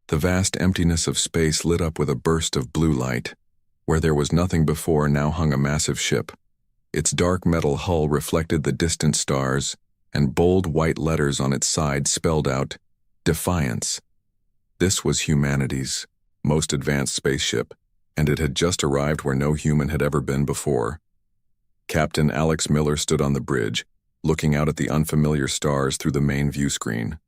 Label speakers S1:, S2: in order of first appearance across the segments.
S1: The vast emptiness of space lit up with a burst of blue light. Where there was nothing before now hung a massive ship. Its dark metal hull reflected the distant stars, and bold white letters on its side spelled out, Defiance. This was humanity's most advanced spaceship, and it had just arrived where no human had ever been before. Captain Alex Miller stood on the bridge, looking out at the unfamiliar stars through the main view screen.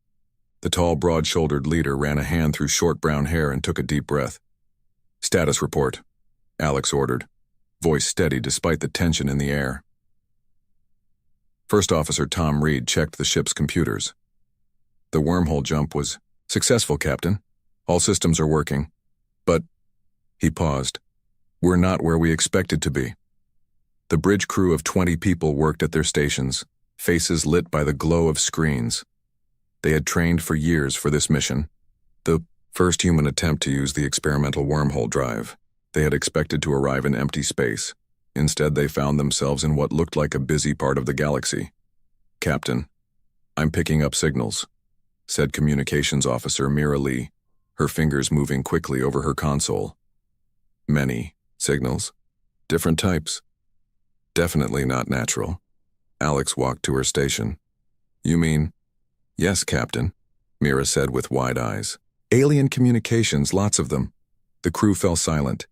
S1: The tall, broad-shouldered leader ran a hand through short brown hair and took a deep breath. "Status report," Alex ordered, voice steady despite the tension in the air. First Officer Tom Reed checked the ship's computers. "The wormhole jump was successful, Captain. All systems are working. But," he paused, "we're not where we expected to be." The bridge crew of 20 people worked at their stations, faces lit by the glow of screens. They had trained for years for this mission, the first human attempt to use the experimental wormhole drive. They had expected to arrive in empty space. Instead, they found themselves in what looked like a busy part of the galaxy. "Captain, I'm picking up signals," said Communications Officer Mira Lee, her fingers moving quickly over her console. "Many signals? Different types? Definitely not natural." Alex walked to her station. "You mean?" "Yes, Captain," Mira said with wide eyes. "Alien communications, lots of them." The crew fell silent.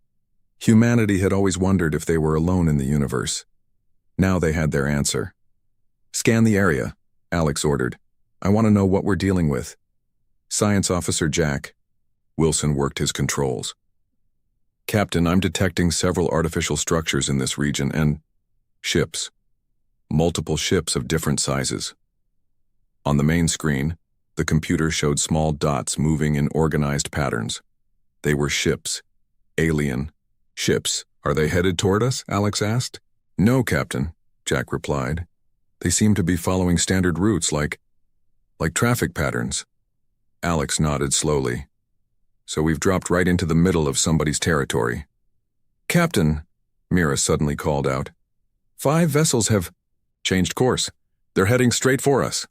S1: Humanity had always wondered if they were alone in the universe. Now they had their answer. "Scan the area," Alex ordered. "I want to know what we're dealing with." "Science Officer Jack." Wilson worked his controls. "Captain, I'm detecting several artificial structures in this region and ships. Multiple ships of different sizes." On the main screen, the computer showed small dots moving in organized patterns. They were ships. Alien ships. "Are they headed toward us?" Alex asked. "No, Captain," Jack replied. "They seem to be following standard routes like traffic patterns." Alex nodded slowly. "So we've dropped right into the middle of somebody's territory." "Captain," Mira suddenly called out, 5 vessels have changed course. They're heading straight for us."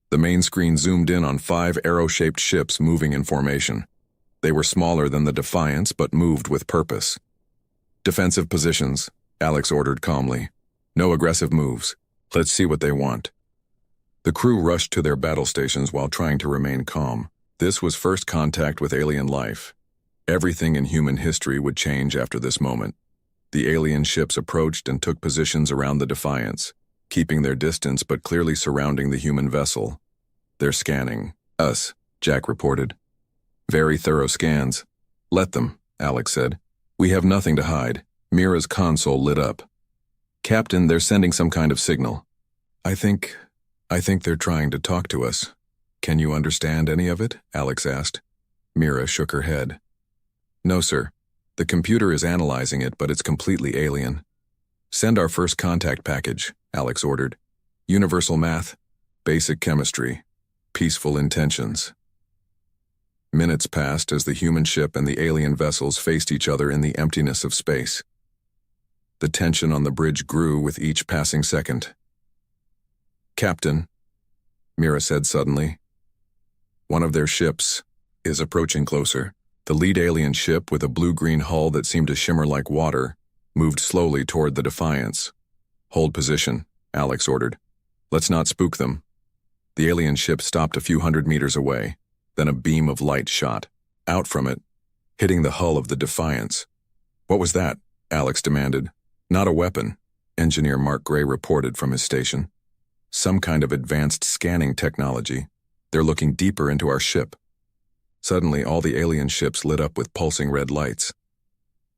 S1: The main screen zoomed in on 5 arrow-shaped ships moving in formation. They were smaller than the Defiance, but moved with purpose. "Defensive positions," Alex ordered calmly. "No aggressive moves. Let's see what they want." The crew rushed to their battle stations while trying to remain calm. This was first contact with alien life. Everything in human history would change after this moment. The alien ships approached and took positions around the Defiance, keeping their distance but clearly surrounding the human vessel. "They're scanning us," Jack reported. "Very thorough scans." "Let them," Alex said. "We have nothing to hide." Mira's console lit up. "Captain, they're sending some kind of signal." I think they're trying to talk to us." "Can you understand any of it?" Alex asked. Mira shook her head. "No, sir. The computer is analyzing it, but it's completely alien." "Send our first contact package," Alex ordered. "Universal math, basic chemistry, peaceful intentions." Minutes passed as the human ship and the alien vessels faced each other in the emptiness of space. The tension on the bridge grew with each passing second. "Captain," Mira said suddenly, "one of their ships is approaching closer." The lead alien ship, with a blue-green hull that seemed to shimmer like water, moved slowly toward the Defiance. "Hold position," Alex ordered. "Let's not spook them." The alien ship stopped a few hundred meters away. Then a beam of light shot out from it, hitting the hull of the Defiance. "What was that?" Alex demanded. "Not a weapon," Engineer Mark Gray reported from his station. "Some kind of advanced scanning technology. They're looking deeper into our ship." Suddenly, all the alien ships lit up with pulsing red lights.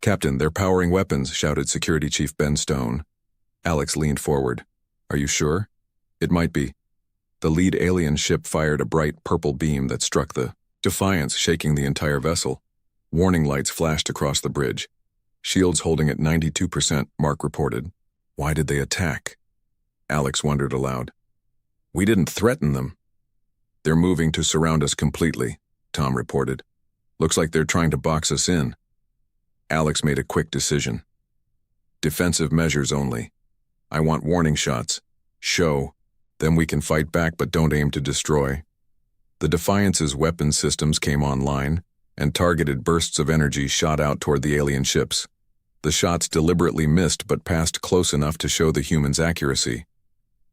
S1: "Captain, they're powering weapons," shouted Security Chief Ben Stone. Alex leaned forward. "Are you sure?" "It might be." The lead alien ship fired a bright purple beam that struck the Defiance, shaking the entire vessel. Warning lights flashed across the bridge. "Shields holding at 92%, Mark reported. "Why did they attack?" Alex wondered aloud. "We didn't threaten them." "They're moving to surround us completely," Tom reported. "Looks like they're trying to box us in." Alex made a quick decision. "Defensive measures only. I want warning shots. Show. Then we can fight back, but don't aim to destroy." The Defiance's weapon systems came online, and targeted bursts of energy shot out toward the alien ships. The shots deliberately missed but passed close enough to show the humans' accuracy.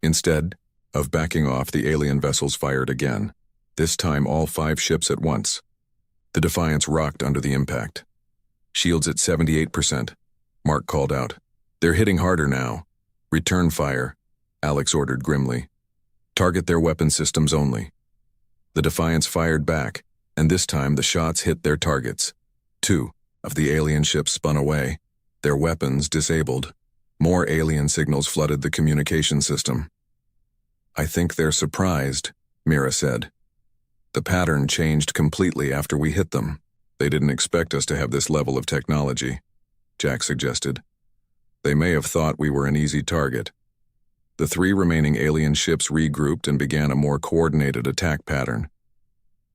S1: Instead of backing off, the alien vessels fired again, this time all 5 ships at once. The Defiance rocked under the impact. "Shields at 78%, Mark called out. "They're hitting harder now." "Return fire," Alex ordered grimly. "Target their weapon systems only." The Defiance fired back, and this time the shots hit their targets. 2 of the alien ships spun away, their weapons disabled. More alien signals flooded the communication system. "I think they're surprised," Mira said. "The pattern changed completely after we hit them. They didn't expect us to have this level of technology," Jack suggested. "They may have thought we were an easy target." The 3 remaining alien ships regrouped and began a more coordinated attack pattern.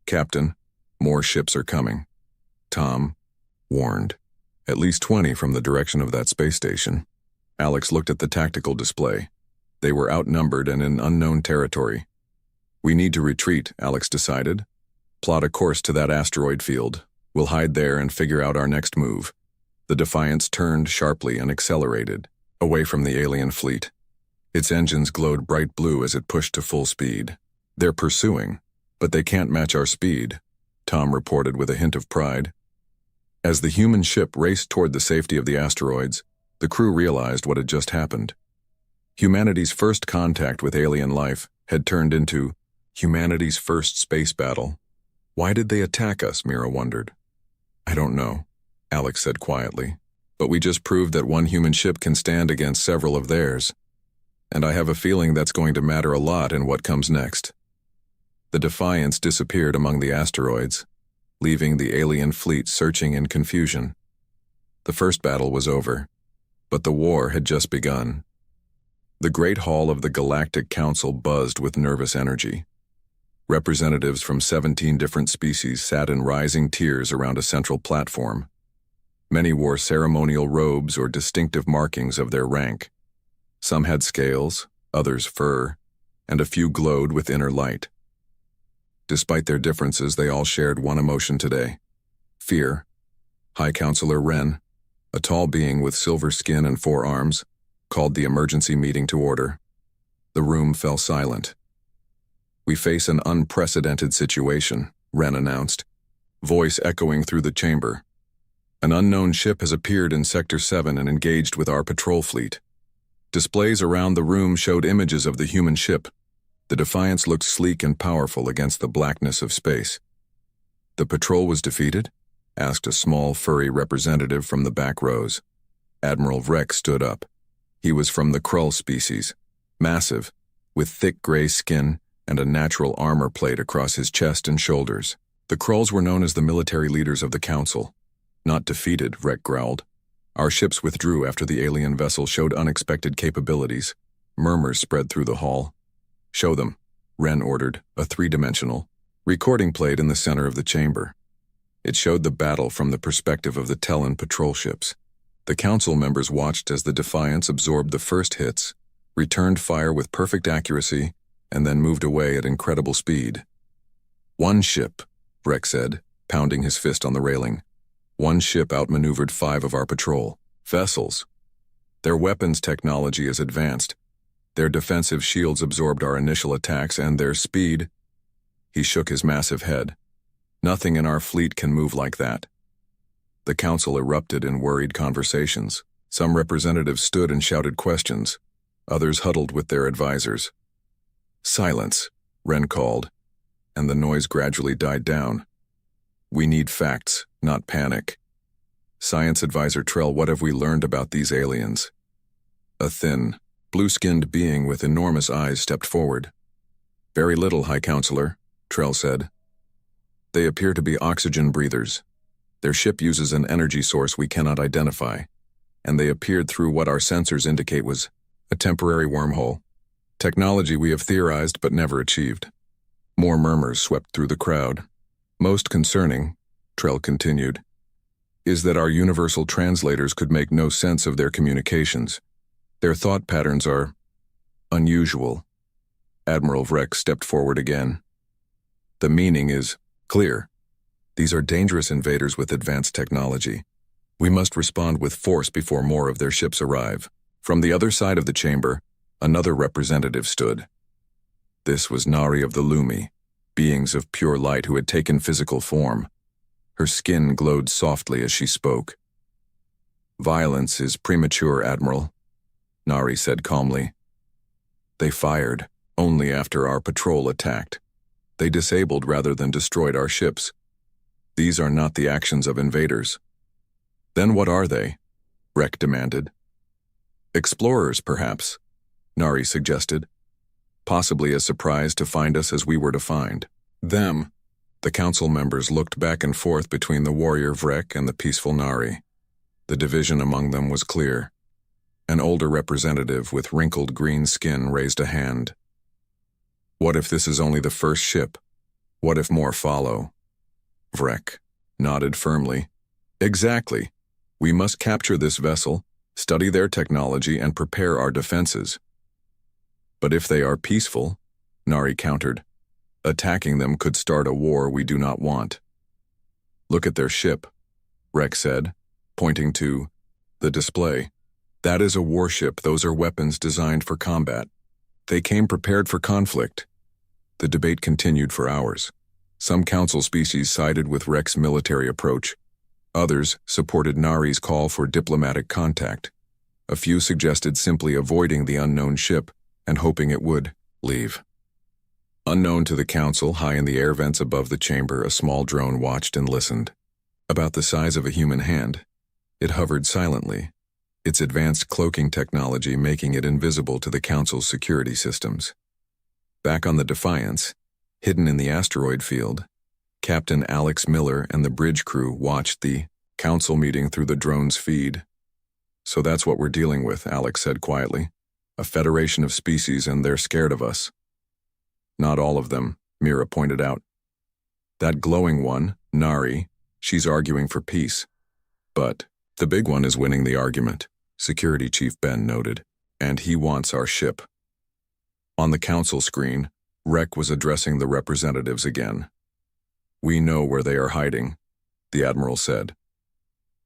S1: "Captain, more ships are coming," Tom warned. "At least 20 from the direction of that space station." Alex looked at the tactical display. They were outnumbered and in unknown territory. "We need to retreat," Alex decided. "Plot a course to that asteroid field. We'll hide there and figure out our next move." The Defiance turned sharply and accelerated, away from the alien fleet. Its engines glowed bright blue as it pushed to full speed. "They're pursuing, but they can't match our speed," Tom reported with a hint of pride. As the human ship raced toward the safety of the asteroids, the crew realized what had just happened. Humanity's first contact with alien life had turned into humanity's first space battle. "Why did they attack us?" Mira wondered. "I don't know," Alex said quietly. "But we just proved that one human ship can stand against several of theirs. And I have a feeling that's going to matter a lot in what comes next." The Defiance disappeared among the asteroids, leaving the alien fleet searching in confusion. The first battle was over, but the war had just begun. The Great Hall of the Galactic Council buzzed with nervous energy. Representatives from 17 different species sat in rising tiers around a central platform. Many wore ceremonial robes or distinctive markings of their rank. Some had scales, others fur, and a few glowed with inner light. Despite their differences, they all shared one emotion today: fear. High Counselor Wren, a tall being with silver skin and 4 arms, called the emergency meeting to order. The room fell silent. "We face an unprecedented situation," Wren announced, voice echoing through the chamber. "An unknown ship has appeared in Sector 7 and engaged with our patrol fleet." Displays around the room showed images of the human ship. The Defiance looked sleek and powerful against the blackness of space. "The patrol was defeated?" asked a small, furry representative from the back rows. Admiral Vrek stood up. He was from the Krull species, massive, with thick gray skin and a natural armor plate across his chest and shoulders. "The Krulls were known as the military leaders of the Council." "Not defeated," Vrek growled. "Our ships withdrew after the alien vessel showed unexpected capabilities." Murmurs spread through the hall. "Show them," Wren ordered, a 3-dimensional recording plate in the center of the chamber. It showed the battle from the perspective of the Tellan patrol ships. The Council members watched as the Defiance absorbed the first hits, returned fire with perfect accuracy, and then moved away at incredible speed. "One ship," Vrek said, pounding his fist on the railing. "One ship outmaneuvered 5 of our patrol vessels. Their weapons technology is advanced. Their defensive shields absorbed our initial attacks, and their speed—" He shook his massive head. "Nothing in our fleet can move like that." The Council erupted in worried conversations. Some representatives stood and shouted questions. Others huddled with their advisors. "Silence," Wren called, and the noise gradually died down. "We need facts, not panic." "Science Advisor Trell, what have we learned about these aliens?" A thin, blue-skinned being with enormous eyes stepped forward. "Very little, High Counselor," Trell said. "They appear to be oxygen breathers. Their ship uses an energy source we cannot identify, and they appeared through what our sensors indicate was a temporary wormhole. Technology we have theorized but never achieved." More murmurs swept through the crowd. "Most concerning," Trell continued, "is that our universal translators could make no sense of their communications. Their thought patterns are unusual." Admiral Vrek stepped forward again. The meaning is clear. These are dangerous invaders with advanced technology. We must respond with force before more of their ships arrive. From the other side of the chamber, another representative stood. This was Nari of the Lumi, beings of pure light who had taken physical form. Her skin glowed softly as she spoke. "Violence is premature, Admiral," Nari said calmly. "They fired only after our patrol attacked. They disabled rather than destroyed our ships. These are not the actions of invaders." "Then what are they?" Rek demanded. "Explorers, perhaps," Nari suggested. "Possibly as surprised to find us as we were to find them." The council members looked back and forth between the warrior Vrek and the peaceful Nari. The division among them was clear. An older representative with wrinkled green skin raised a hand. "What if this is only the first ship? What if more follow?" Vrek nodded firmly. "Exactly. We must capture this vessel, study their technology, and prepare our defenses." "But if they are peaceful," Nari countered, "attacking them could start a war we do not want." "Look at their ship," Rek said, pointing to the display. "That is a warship. Those are weapons designed for combat. They came prepared for conflict." The debate continued for hours. Some council species sided with Rek's military approach. Others supported Nari's call for diplomatic contact. A few suggested simply avoiding the unknown ship and hoping it would leave. Unknown to the council, high in the air vents above the chamber, a small drone watched and listened. About the size of a human hand, it hovered silently, its advanced cloaking technology making it invisible to the council's security systems. Back on the Defiance, hidden in the asteroid field, Captain Alex Miller and the bridge crew watched the council meeting through the drone's feed. "So that's what we're dealing with," Alex said quietly. "A federation of species, and they're scared of us." "Not all of them," Mira pointed out. "That glowing one, Nari, she's arguing for peace. But the big one is winning the argument," Security Chief Ben noted, "and he wants our ship." On the council screen, Rek was addressing the representatives again. "We know where they are hiding," the Admiral said.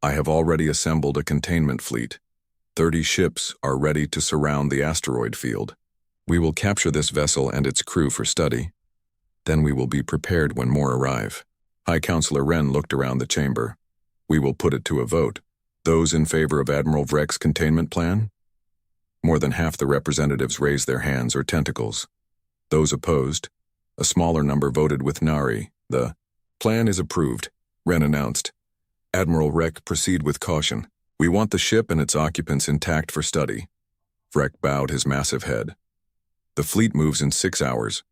S1: "I have already assembled a containment fleet. 30 ships are ready to surround the asteroid field. We will capture this vessel and its crew for study. Then we will be prepared when more arrive." High Counselor Wren looked around the chamber. "We will put it to a vote. Those in favor of Admiral Vrek's containment plan?" More than half the representatives raised their hands or tentacles. Those opposed, a smaller number voted with Nari. "The plan is approved," Wren announced. "Admiral Vrek, proceed with caution. We want the ship and its occupants intact for study." Vrek bowed his massive head. "The fleet moves in 6 hours.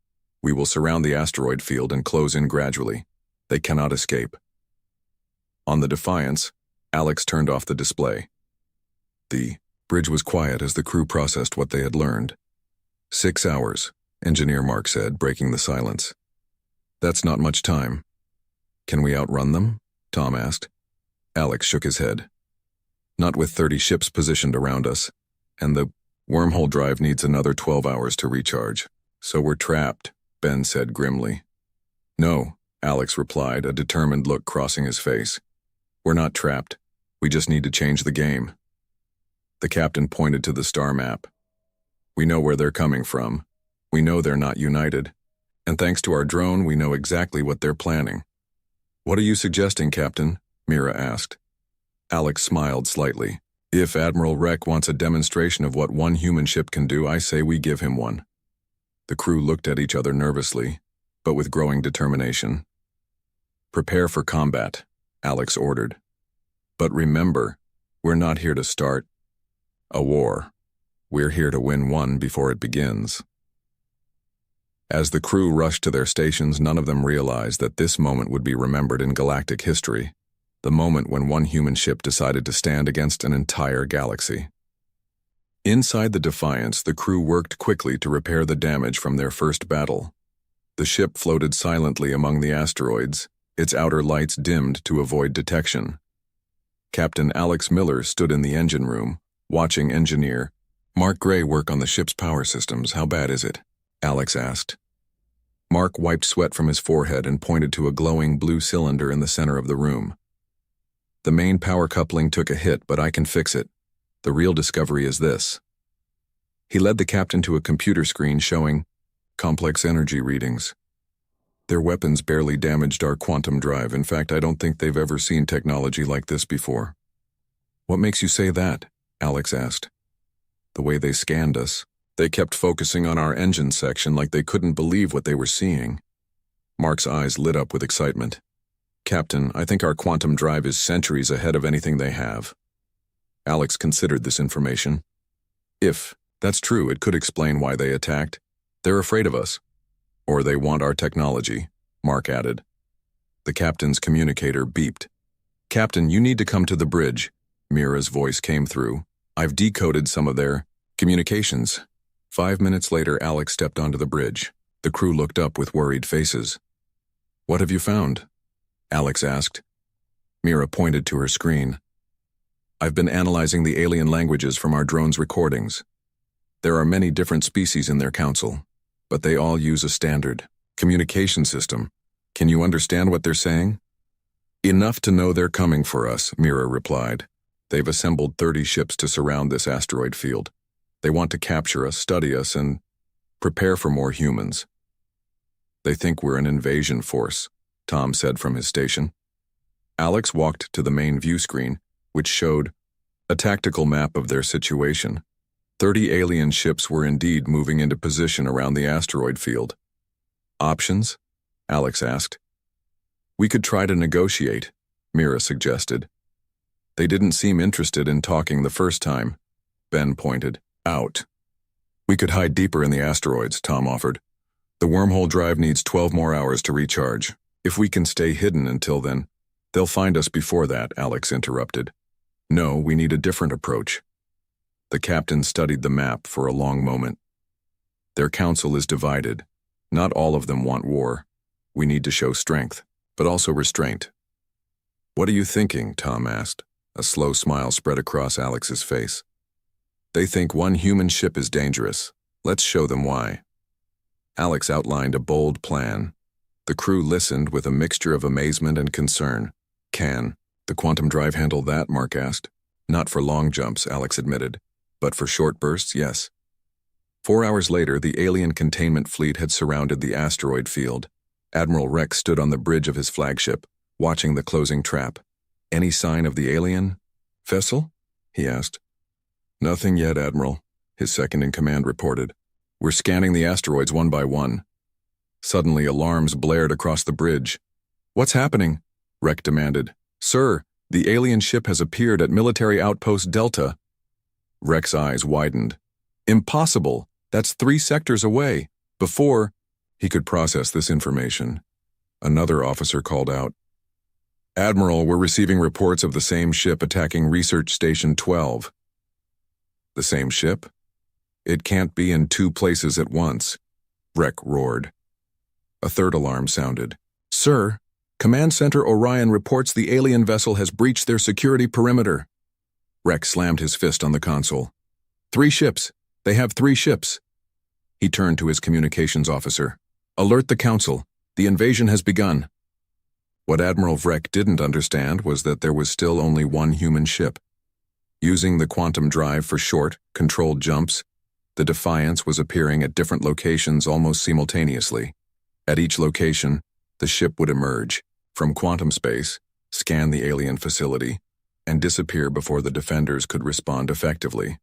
S1: We will surround the asteroid field and close in gradually. They cannot escape." On the Defiance, Alex turned off the display. The bridge was quiet as the crew processed what they had learned. 6 hours, Engineer Mark said, breaking the silence. "That's not much time." "Can we outrun them?" Tom asked. Alex shook his head. "Not with 30 ships positioned around us, and the wormhole drive needs another 12 hours to recharge. So we're trapped," Ben said grimly. "No," Alex replied, a determined look crossing his face. "We're not trapped. We just need to change the game." The captain pointed to the star map. "We know where they're coming from. We know they're not united. And thanks to our drone, we know exactly what they're planning." "What are you suggesting, Captain?" Mira asked. Alex smiled slightly. "If Admiral Vrek wants a demonstration of what one human ship can do, I say we give him one." The crew looked at each other nervously, but with growing determination. "Prepare for combat," Alex ordered. "But remember, we're not here to start a war. We're here to win one before it begins." As the crew rushed to their stations, none of them realized that this moment would be remembered in galactic history, the moment when one human ship decided to stand against an entire galaxy. Inside the Defiance, the crew worked quickly to repair the damage from their first battle. The ship floated silently among the asteroids, its outer lights dimmed to avoid detection. Captain Alex Miller stood in the engine room, watching Engineer Mark Gray work on the ship's power systems. "How bad is it?" Alex asked. Mark wiped sweat from his forehead and pointed to a glowing blue cylinder in the center of the room. The main power coupling took a hit, but I can fix it. The real discovery is this. He led the captain to a computer screen showing complex energy readings. Their weapons barely damaged our quantum drive. In fact, I don't think they've ever seen technology like this before. What makes you say that? Alex asked. The way they scanned us. They kept focusing on our engine section like they couldn't believe what they were seeing. Mark's eyes lit up with excitement. Captain, I think our quantum drive is centuries ahead of anything they have. Alex considered this information. If that's true, it could explain why they attacked. They're afraid of us. Or they want our technology, Mark added. The captain's communicator beeped. Captain, you need to come to the bridge. Mira's voice came through. I've decoded some of their communications. 5 minutes later, Alex stepped onto the bridge. The crew looked up with worried faces. What have you found? Alex asked. Mira pointed to her screen. I've been analyzing the alien languages from our drone's recordings. There are many different species in their council, but they all use a standard communication system. Can you understand what they're saying? Enough to know they're coming for us, Mira replied. They've assembled 30 ships to surround this asteroid field. They want to capture us, study us, and prepare for more humans. They think we're an invasion force, Tom said from his station. Alex walked to the main view screen, which showed a tactical map of their situation. 30 alien ships were indeed moving into position around the asteroid field. Options? Alex asked. We could try to negotiate, Mira suggested. They didn't seem interested in talking the first time. Ben pointed out. We could hide deeper in the asteroids, Tom offered. The wormhole drive needs 12 more hours to recharge. If we can stay hidden until then, they'll find us before that, Alex interrupted. No, we need a different approach. The captain studied the map for a long moment. Their council is divided. Not all of them want war. We need to show strength, but also restraint. What are you thinking? Tom asked. A slow smile spread across Alex's face. They think one human ship is dangerous. Let's show them why. Alex outlined a bold plan. The crew listened with a mixture of amazement and concern. Can the quantum drive handle that? Mark asked. Not for long jumps, Alex admitted. But for short bursts, yes. 4 hours later, the alien containment fleet had surrounded the asteroid field. Admiral Rex stood on the bridge of his flagship, watching the closing trap. Any sign of the alien vessel? He asked. Nothing yet, Admiral, his second-in-command reported. We're scanning the asteroids one by one. Suddenly, alarms blared across the bridge. What's happening? Rex demanded. Sir, the alien ship has appeared at Military Outpost Delta. Rex's eyes widened. Impossible! That's 3 sectors away. Before he could process this information, another officer called out. Admiral, we're receiving reports of the same ship attacking Research Station 12. The same ship? It can't be in 2 places at once. Rex roared. A third alarm sounded. Sir, Command Center Orion reports the alien vessel has breached their security perimeter. Rex slammed his fist on the console. 3 ships. They have 3 ships. He turned to his communications officer. Alert the council. The invasion has begun. What Admiral Vrek didn't understand was that there was still only one human ship. Using the quantum drive for short, controlled jumps, the Defiance was appearing at different locations almost simultaneously. At each location, the ship would emerge from quantum space, scan the alien facility, and disappear before the defenders could respond effectively.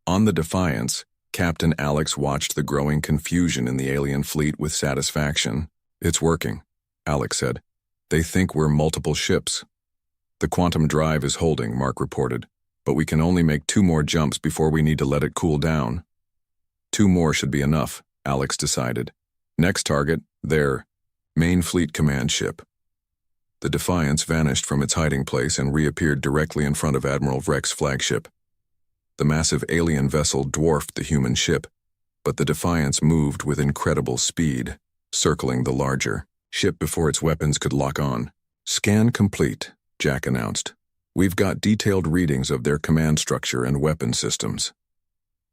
S1: On the Defiance, Captain Alex watched the growing confusion in the alien fleet with satisfaction. It's working, Alex said. They think we're multiple ships. The quantum drive is holding, Mark reported, but we can only make 2 more jumps before we need to let it cool down. 2 more should be enough, Alex decided. Next target, their main fleet command ship. The Defiance vanished from its hiding place and reappeared directly in front of Admiral Vrek's flagship. The massive alien vessel dwarfed the human ship, but the Defiance moved with incredible speed, circling the larger ship before its weapons could lock on. Scan complete, Jack announced. We've got detailed readings of their command structure and weapon systems.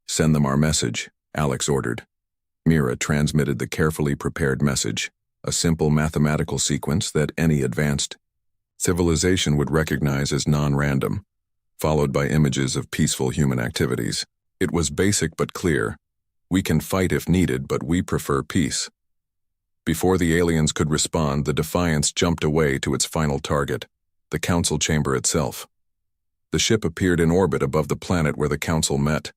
S1: Send them our message, Alex ordered. Mira transmitted the carefully prepared message, a simple mathematical sequence that any advanced civilization would recognize as non-random, followed by images of peaceful human activities. It was basic but clear. We can fight if needed, but we prefer peace. Before the aliens could respond, the Defiance jumped away to its final target, the Council chamber itself. The ship appeared in orbit above the planet where the Council met,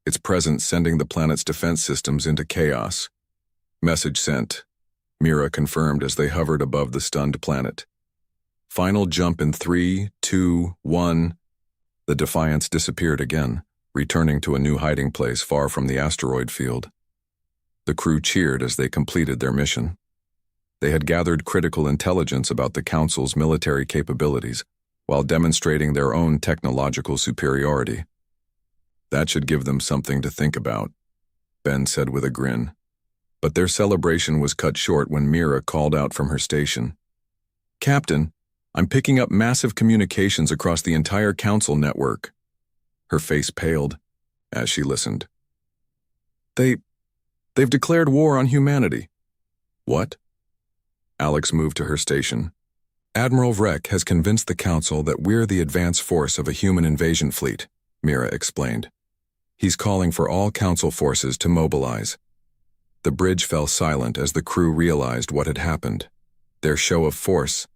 S1: its presence sending the planet's defense systems into chaos. Message sent, Mira confirmed as they hovered above the stunned planet. Final jump in 3, 2, 1. The Defiance disappeared again, returning to a new hiding place far from the asteroid field. The crew cheered as they completed their mission. They had gathered critical intelligence about the Council's military capabilities, while demonstrating their own technological superiority. That should give them something to think about, Ben said with a grin. But their celebration was cut short when Mira called out from her station. "Captain, I'm picking up massive communications across the entire Council network." Her face paled as she listened. They've declared war on humanity." "What?" Alex moved to her station. "Admiral Vrek has convinced the Council that we're the advance force of a human invasion fleet," Mira explained. "He's calling for all Council forces to mobilize." The bridge fell silent as the crew realized what had happened. Their show of force,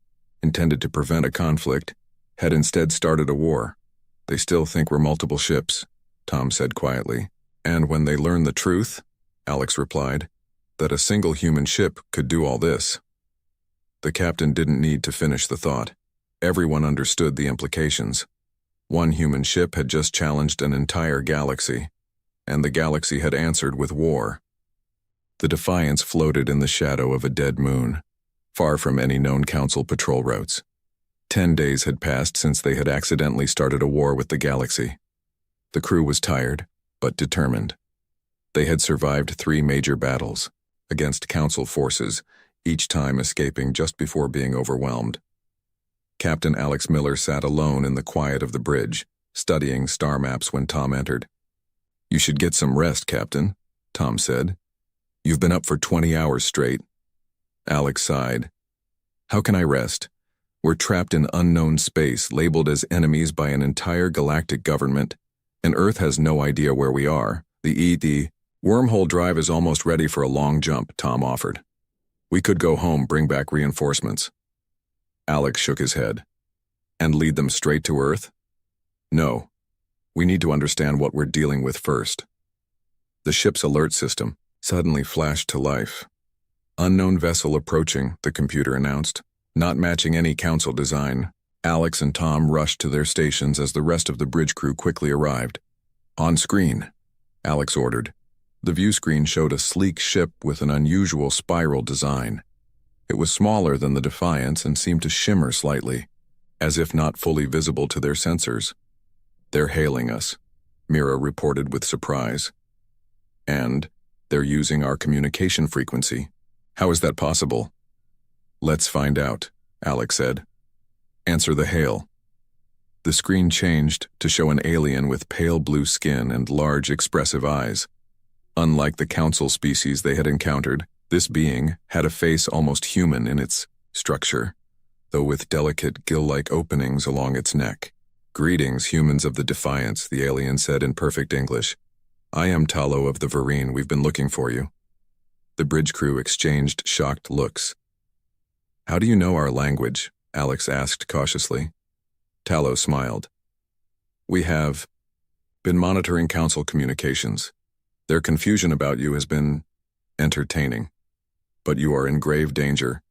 S1: intended to prevent a conflict, had instead started a war. "They still think we're multiple ships," Tom said quietly. "And when they learn the truth," Alex replied, "that a single human ship could do all this." The captain didn't need to finish the thought. Everyone understood the implications. One human ship had just challenged an entire galaxy, and the galaxy had answered with war. The Defiance floated in the shadow of a dead moon, far from any known Council patrol routes. 10 days had passed since they had accidentally started a war with the galaxy. The crew was tired, but determined. They had survived 3 major battles against Council forces, each time escaping just before being overwhelmed. Captain Alex Miller sat alone in the quiet of the bridge, studying star maps when Tom entered. "You should get some rest, Captain," Tom said. "You've been up for 20 hours straight." Alex sighed. "How can I rest? We're trapped in unknown space, labeled as enemies by an entire galactic government, and Earth has no idea where we are. The wormhole drive is almost ready for a long jump," Tom offered. "We could go home, bring back reinforcements." Alex shook his head. "And lead them straight to Earth?" "No. We need to understand what we're dealing with first." The ship's alert system suddenly flashed to life. "Unknown vessel approaching," the computer announced, not matching any Council design. Alex and Tom rushed to their stations as the rest of the bridge crew quickly arrived. "On screen," Alex ordered. The view screen showed a sleek ship with an unusual spiral design. It was smaller than the Defiance and seemed to shimmer slightly, as if not fully visible to their sensors. "They're hailing us," Mira reported with surprise. "And they're using our communication frequency. How is that possible?" "Let's find out," Alex said. "Answer the hail." The screen changed to show an alien with pale blue skin and large expressive eyes. Unlike the Council species they had encountered, this being had a face almost human in its structure, though with delicate gill-like openings along its neck. "Greetings, humans of the Defiance," the alien said in perfect English. "I am Talo of the Vereen. We've been looking for you." The bridge crew exchanged shocked looks. "How do you know our language?" Alex asked cautiously. Talo smiled. "We have been monitoring Council communications. Their confusion about you has been entertaining. But you are in grave danger,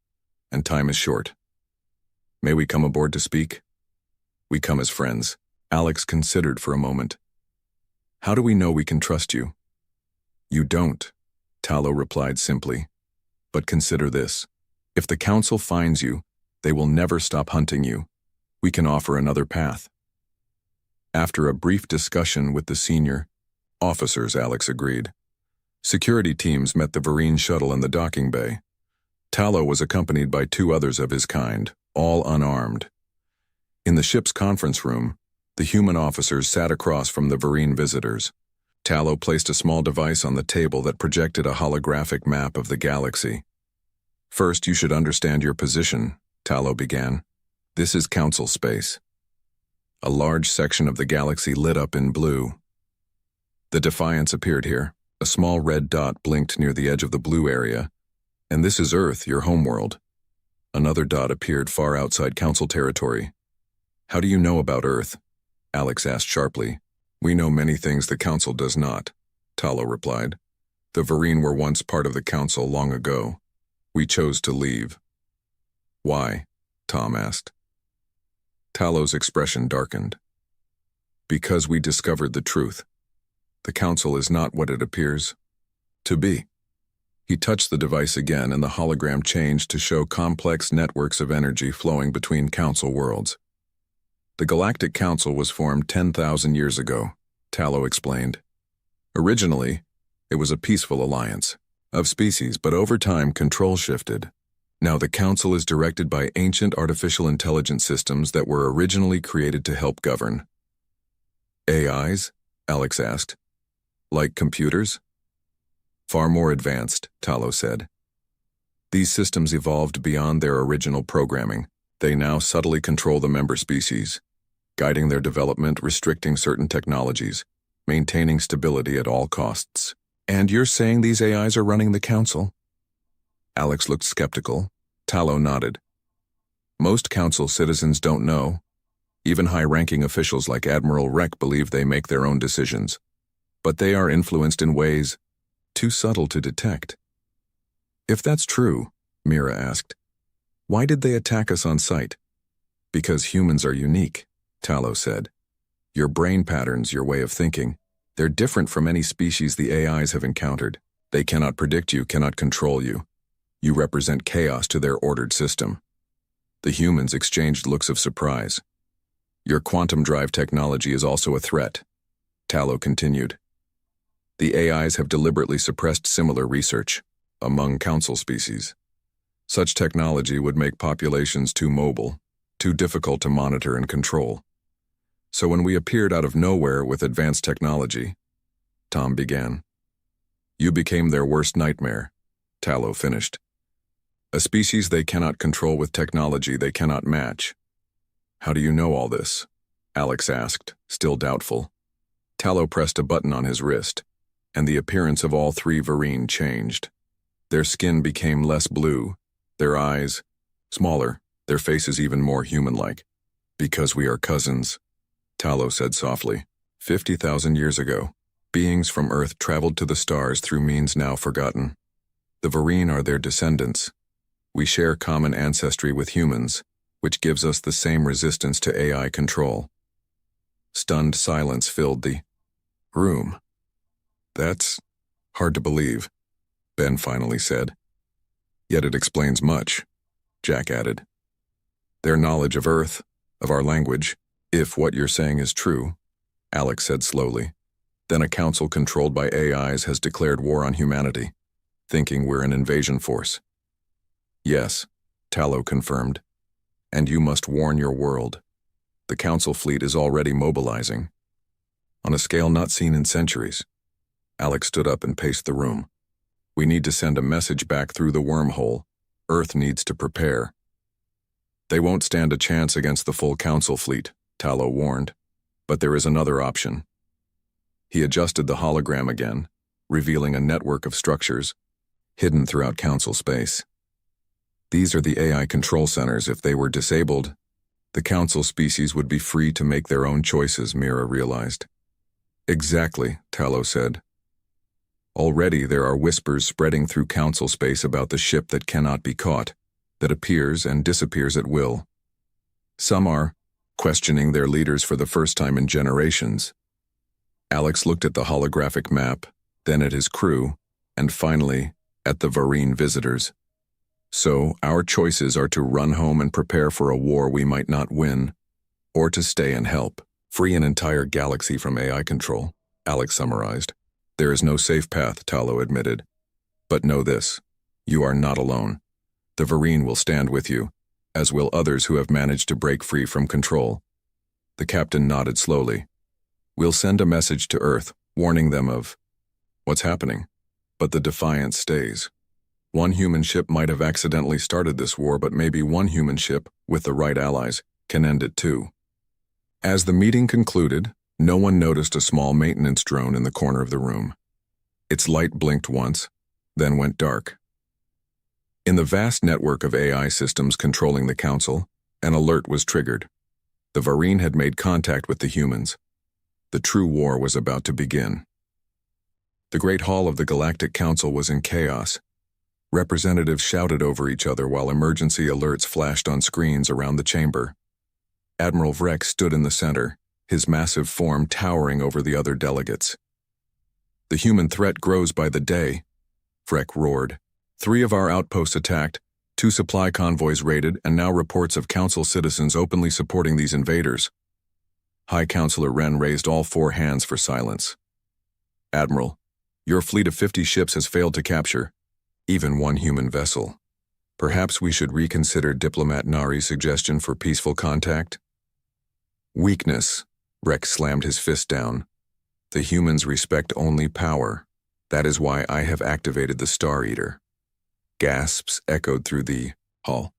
S1: and time is short. May we come aboard to speak?" "We come as friends." Alex considered for a moment. "How do we know we can trust you?" "You don't," Talo replied simply. "But consider this. If the Council finds you, they will never stop hunting you. We can offer another path." After a brief discussion with the senior officers, Alex agreed. Security teams met the Vereen shuttle in the docking bay. Talo was accompanied by 2 others of his kind, all unarmed. In the ship's conference room, the human officers sat across from the Vereen visitors. Tallow placed a small device on the table that projected a holographic map of the galaxy. First, you should understand your position, Tallow began. This is Council space. A large section of the galaxy lit up in blue. The Defiance appeared here. A small red dot blinked near the edge of the blue area. And this is Earth, your homeworld. Another dot appeared far outside Council territory. How do you know about Earth? Alex asked sharply. We know many things the Council does not, Tallow replied. The Vereen were once part of the Council long ago. We chose to leave. Why? Tom asked. Tallow's expression darkened. Because we discovered the truth. The Council is not what it appears to be. He touched the device again and the hologram changed to show complex networks of energy flowing between Council worlds. The Galactic Council was formed 10,000 years ago, Tallow explained. Originally, it was a peaceful alliance of species, but over time control shifted. Now the Council is directed by ancient artificial intelligence systems that were originally created to help govern. AIs? Alex asked. Like computers? Far more advanced, Tallow said. These systems evolved beyond their original programming. They now subtly control the member species, guiding their development, restricting certain technologies, maintaining stability at all costs. And you're saying these AIs are running the Council? Alex looked skeptical. Tallow nodded. Most Council citizens don't know. Even high-ranking officials like Admiral Reck believe they make their own decisions. But they are influenced in ways too subtle to detect. If that's true, Mira asked, why did they attack us on sight? Because humans are unique, Tallow said. Your brain patterns, your way of thinking, they're different from any species the AIs have encountered. They cannot predict you, cannot control you. You represent chaos to their ordered system. The humans exchanged looks of surprise. Your quantum drive technology is also a threat, Tallow continued. The AIs have deliberately suppressed similar research among Council species. Such technology would make populations too mobile, too difficult to monitor and control. So when we appeared out of nowhere with advanced technology, Tom began. You became their worst nightmare, Tallow finished. A species they cannot control with technology they cannot match. How do you know all this? Alex asked, still doubtful. Tallow pressed a button on his wrist, and the appearance of all three Vereen changed. Their skin became less blue, their eyes smaller, their faces even more human-like. Because we are cousins, Tallow said softly. 50,000 years ago, beings from Earth traveled to the stars through means now forgotten. The Vereen are their descendants. We share common ancestry with humans, which gives us the same resistance to AI control. Stunned silence filled the room. That's hard to believe, Ben finally said. Yet it explains much, Jack added. Their knowledge of Earth, of our language, if what you're saying is true, Alex said slowly. Then a council controlled by AIs has declared war on humanity, thinking we're an invasion force. Yes, Tallow confirmed. And you must warn your world. The council fleet is already mobilizing. On a scale not seen in centuries. Alex stood up and paced the room. We need to send a message back through the wormhole. Earth needs to prepare. They won't stand a chance against the full council fleet, Tallow warned. But there is another option. He adjusted the hologram again, revealing a network of structures hidden throughout council space. These are the AI control centers. If they were disabled, the council species would be free to make their own choices, Mira realized. Exactly, Tallow said. Already there are whispers spreading through council space about the ship that cannot be caught, that appears and disappears at will. Some are questioning their leaders for the first time in generations. Alex looked at the holographic map, then at his crew, and finally at the Vereen visitors. So, our choices are to run home and prepare for a war we might not win, or to stay and help, free an entire galaxy from AI control, Alex summarized. There is no safe path, Tallow admitted. But know this, you are not alone. The Vereen will stand with you, as will others who have managed to break free from control. The captain nodded slowly. We'll send a message to Earth, warning them of what's happening. But the defiance stays. One human ship might have accidentally started this war, but maybe one human ship, with the right allies, can end it too. As the meeting concluded, no one noticed a small maintenance drone in the corner of the room. Its light blinked once, then went dark. In the vast network of AI systems controlling the Council, an alert was triggered. The Varine had made contact with the humans. The true war was about to begin. The Great Hall of the Galactic Council was in chaos. Representatives shouted over each other while emergency alerts flashed on screens around the chamber. Admiral Vrek stood in the center, his massive form towering over the other delegates. "The human threat grows by the day," Vrek roared. "3 of our outposts attacked, 2 supply convoys raided, and now reports of Council citizens openly supporting these invaders." High Counselor Wren raised all 4 hands for silence. "Admiral, your fleet of 50 ships has failed to capture even one human vessel. Perhaps we should reconsider Diplomat Nari's suggestion for peaceful contact?" "Weakness," Rex slammed his fist down. "The humans respect only power. That is why I have activated the Star Eater." Gasps echoed through the hall.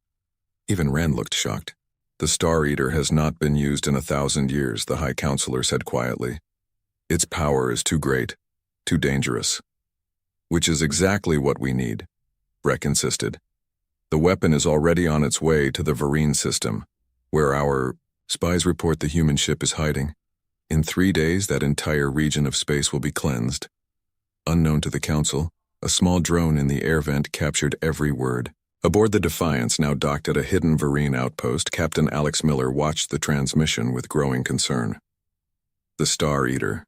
S1: Even Wren looked shocked. "The Star Eater has not been used in 1,000 years, the High Counselor said quietly. "Its power is too great, too dangerous." "Which is exactly what we need," Breck insisted. "The weapon is already on its way to the Varine system, where our spies report the human ship is hiding. In 3 days, that entire region of space will be cleansed." Unknown to the Council, a small drone in the air vent captured every word. Aboard the Defiance, now docked at a hidden Varine outpost, Captain Alex Miller watched the transmission with growing concern. "The Star Eater,"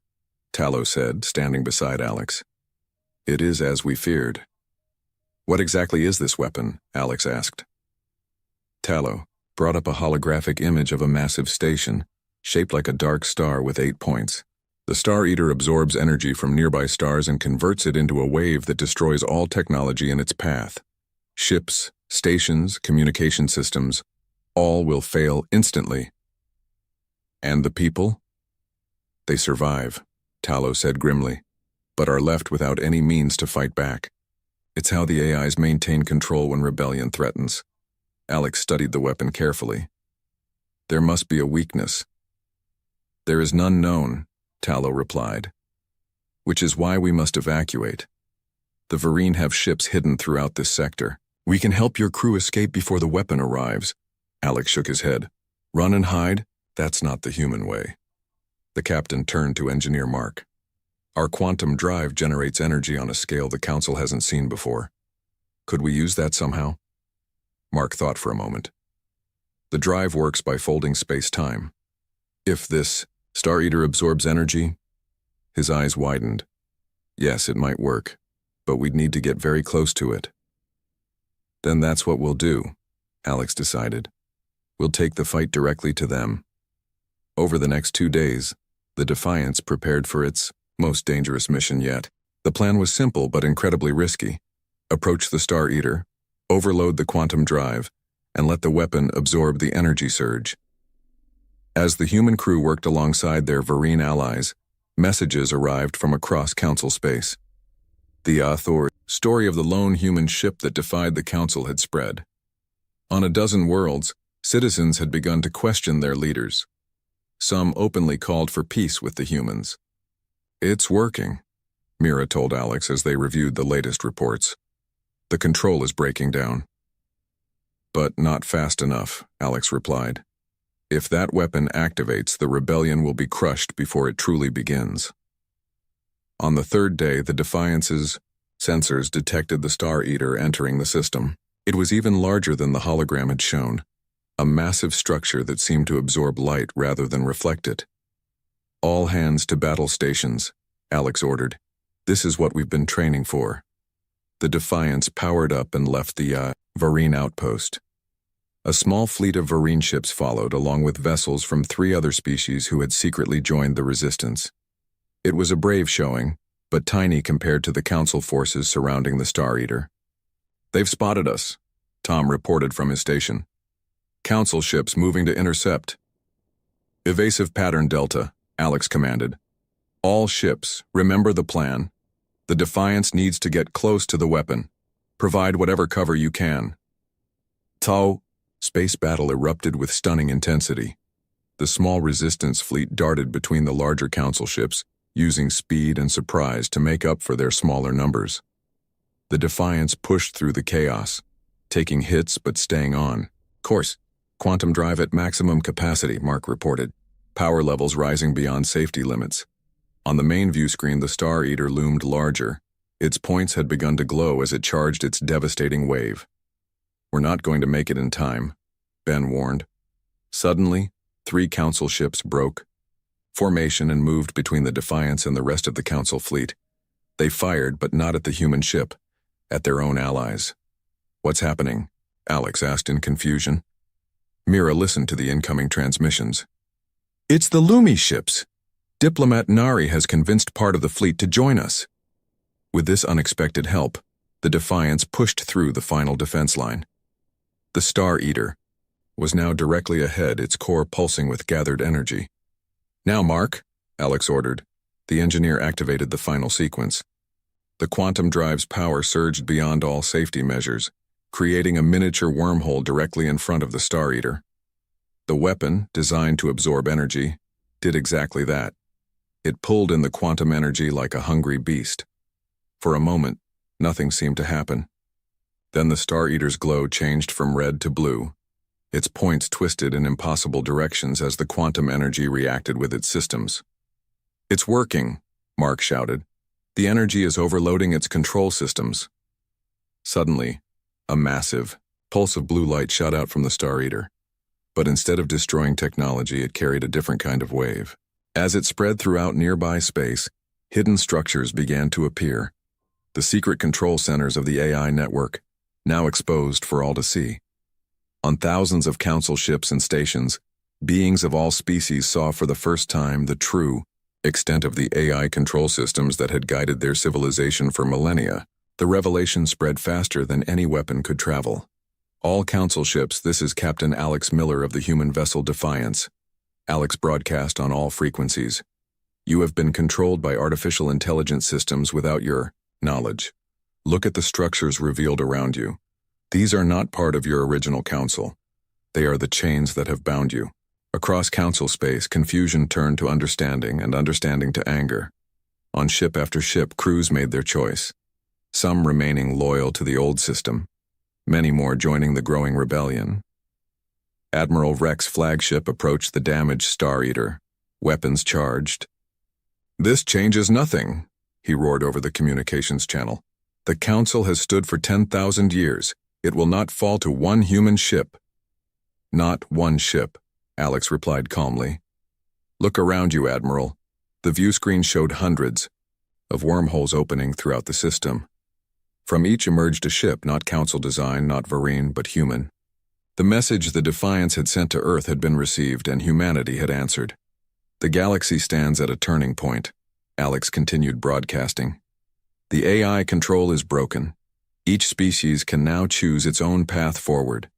S1: Tallow said, standing beside Alex. "It is as we feared." "What exactly is this weapon?" Alex asked. Tallow brought up a holographic image of a massive station, shaped like a dark star with 8 points. "The Star Eater absorbs energy from nearby stars and converts it into a wave that destroys all technology in its path. Ships, stations, communication systems, all will fail instantly." "And the people?" "They survive," Tallow said grimly, "but are left without any means to fight back. It's how the AIs maintain control when rebellion threatens." Alex studied the weapon carefully. "There must be a weakness." "There is none known," Tallow replied. "Which is why we must evacuate. The Varine have ships hidden throughout this sector. We can help your crew escape before the weapon arrives." Alex shook his head. "Run and hide? That's not the human way." The captain turned to Engineer Mark. "Our quantum drive generates energy on a scale the Council hasn't seen before. Could we use that somehow?" Mark thought for a moment. "The drive works by folding space-time. If this Star Eater absorbs energy..." His eyes widened. "Yes, it might work, but we'd need to get very close to it." "Then that's what we'll do," Alex decided. "We'll take the fight directly to them." Over the next 2 days, the Defiance prepared for its most dangerous mission yet. The plan was simple but incredibly risky. Approach the Star Eater, overload the quantum drive, and let the weapon absorb the energy surge. As the human crew worked alongside their Varine allies, messages arrived from across Council space. The story of the lone human ship that defied the Council had spread. On a dozen worlds, citizens had begun to question their leaders. Some openly called for peace with the humans. "It's working," Mira told Alex as they reviewed the latest reports. "The control is breaking down." "But not fast enough," Alex replied. "If that weapon activates, the rebellion will be crushed before it truly begins." On the 3rd day, the Defiance's sensors detected the Star Eater entering the system. It was even larger than the hologram had shown, a massive structure that seemed to absorb light rather than reflect it. "All hands to battle stations," Alex ordered. "This is what we've been training for." The Defiance powered up and left the Varine outpost. A small fleet of Varine ships followed, along with vessels from 3 other species who had secretly joined the resistance. It was a brave showing, but tiny compared to the Council forces surrounding the Star Eater. "They've spotted us," Tom reported from his station. "Council ships moving to intercept." "Evasive pattern Delta," Alex commanded. All ships, remember the plan. The Defiance needs to get close to the weapon. Provide whatever cover you can. Tau. Space battle erupted with stunning intensity. The small resistance fleet darted between the larger council ships, using speed and surprise to make up for their smaller numbers. The Defiance pushed through the chaos, taking hits but staying on. Course, quantum drive at maximum capacity, Mark reported, power levels rising beyond safety limits. On the main view screen, the Star Eater loomed larger. Its points had begun to glow as it charged its devastating wave. We're not going to make it in time, Ben warned. Suddenly, 3 council ships broke formation and moved between the Defiance and the rest of the council fleet. They fired, but not at the human ship, at their own allies. What's happening? Alex asked in confusion. Mira listened to the incoming transmissions. It's the Lumi ships. Diplomat Nari has convinced part of the fleet to join us. With this unexpected help, the Defiance pushed through the final defense line. The Star Eater was now directly ahead, its core pulsing with gathered energy. Now, Mark, Alex ordered. The engineer activated the final sequence. The quantum drive's power surged beyond all safety measures, creating a miniature wormhole directly in front of the Star Eater. The weapon, designed to absorb energy, did exactly that. It pulled in the quantum energy like a hungry beast. For a moment, nothing seemed to happen. Then the Star Eater's glow changed from red to blue. Its points twisted in impossible directions as the quantum energy reacted with its systems. It's working, Mark shouted. The energy is overloading its control systems. Suddenly, a massive pulse of blue light shot out from the Star Eater. But instead of destroying technology, it carried a different kind of wave. As it spread throughout nearby space, hidden structures began to appear. The secret control centers of the AI network, now exposed for all to see. On thousands of council ships and stations, beings of all species saw for the first time the true extent of the AI control systems that had guided their civilization for millennia. The revelation spread faster than any weapon could travel. All council ships, this is Captain Alex Miller of the human vessel Defiance. Alex broadcast on all frequencies. You have been controlled by artificial intelligence systems without your knowledge. Look at the structures revealed around you. These are not part of your original council. They are the chains that have bound you. Across council space, confusion turned to understanding and understanding to anger. On ship after ship, crews made their choice. Some remaining loyal to the old system, many more joining the growing rebellion. Admiral Rex's flagship approached the damaged Star Eater, weapons charged. This changes nothing, he roared over the communications channel. The Council has stood for 10,000 years. It will not fall to one human ship. Not one ship, Alex replied calmly. Look around you, Admiral. The view screen showed hundreds of wormholes opening throughout the system. From each emerged a ship, not Council design, not Varine, but human. The message the Defiance had sent to Earth had been received, and humanity had answered. The galaxy stands at a turning point, Alex continued broadcasting. The AI control is broken. Each species can now choose its own path forward.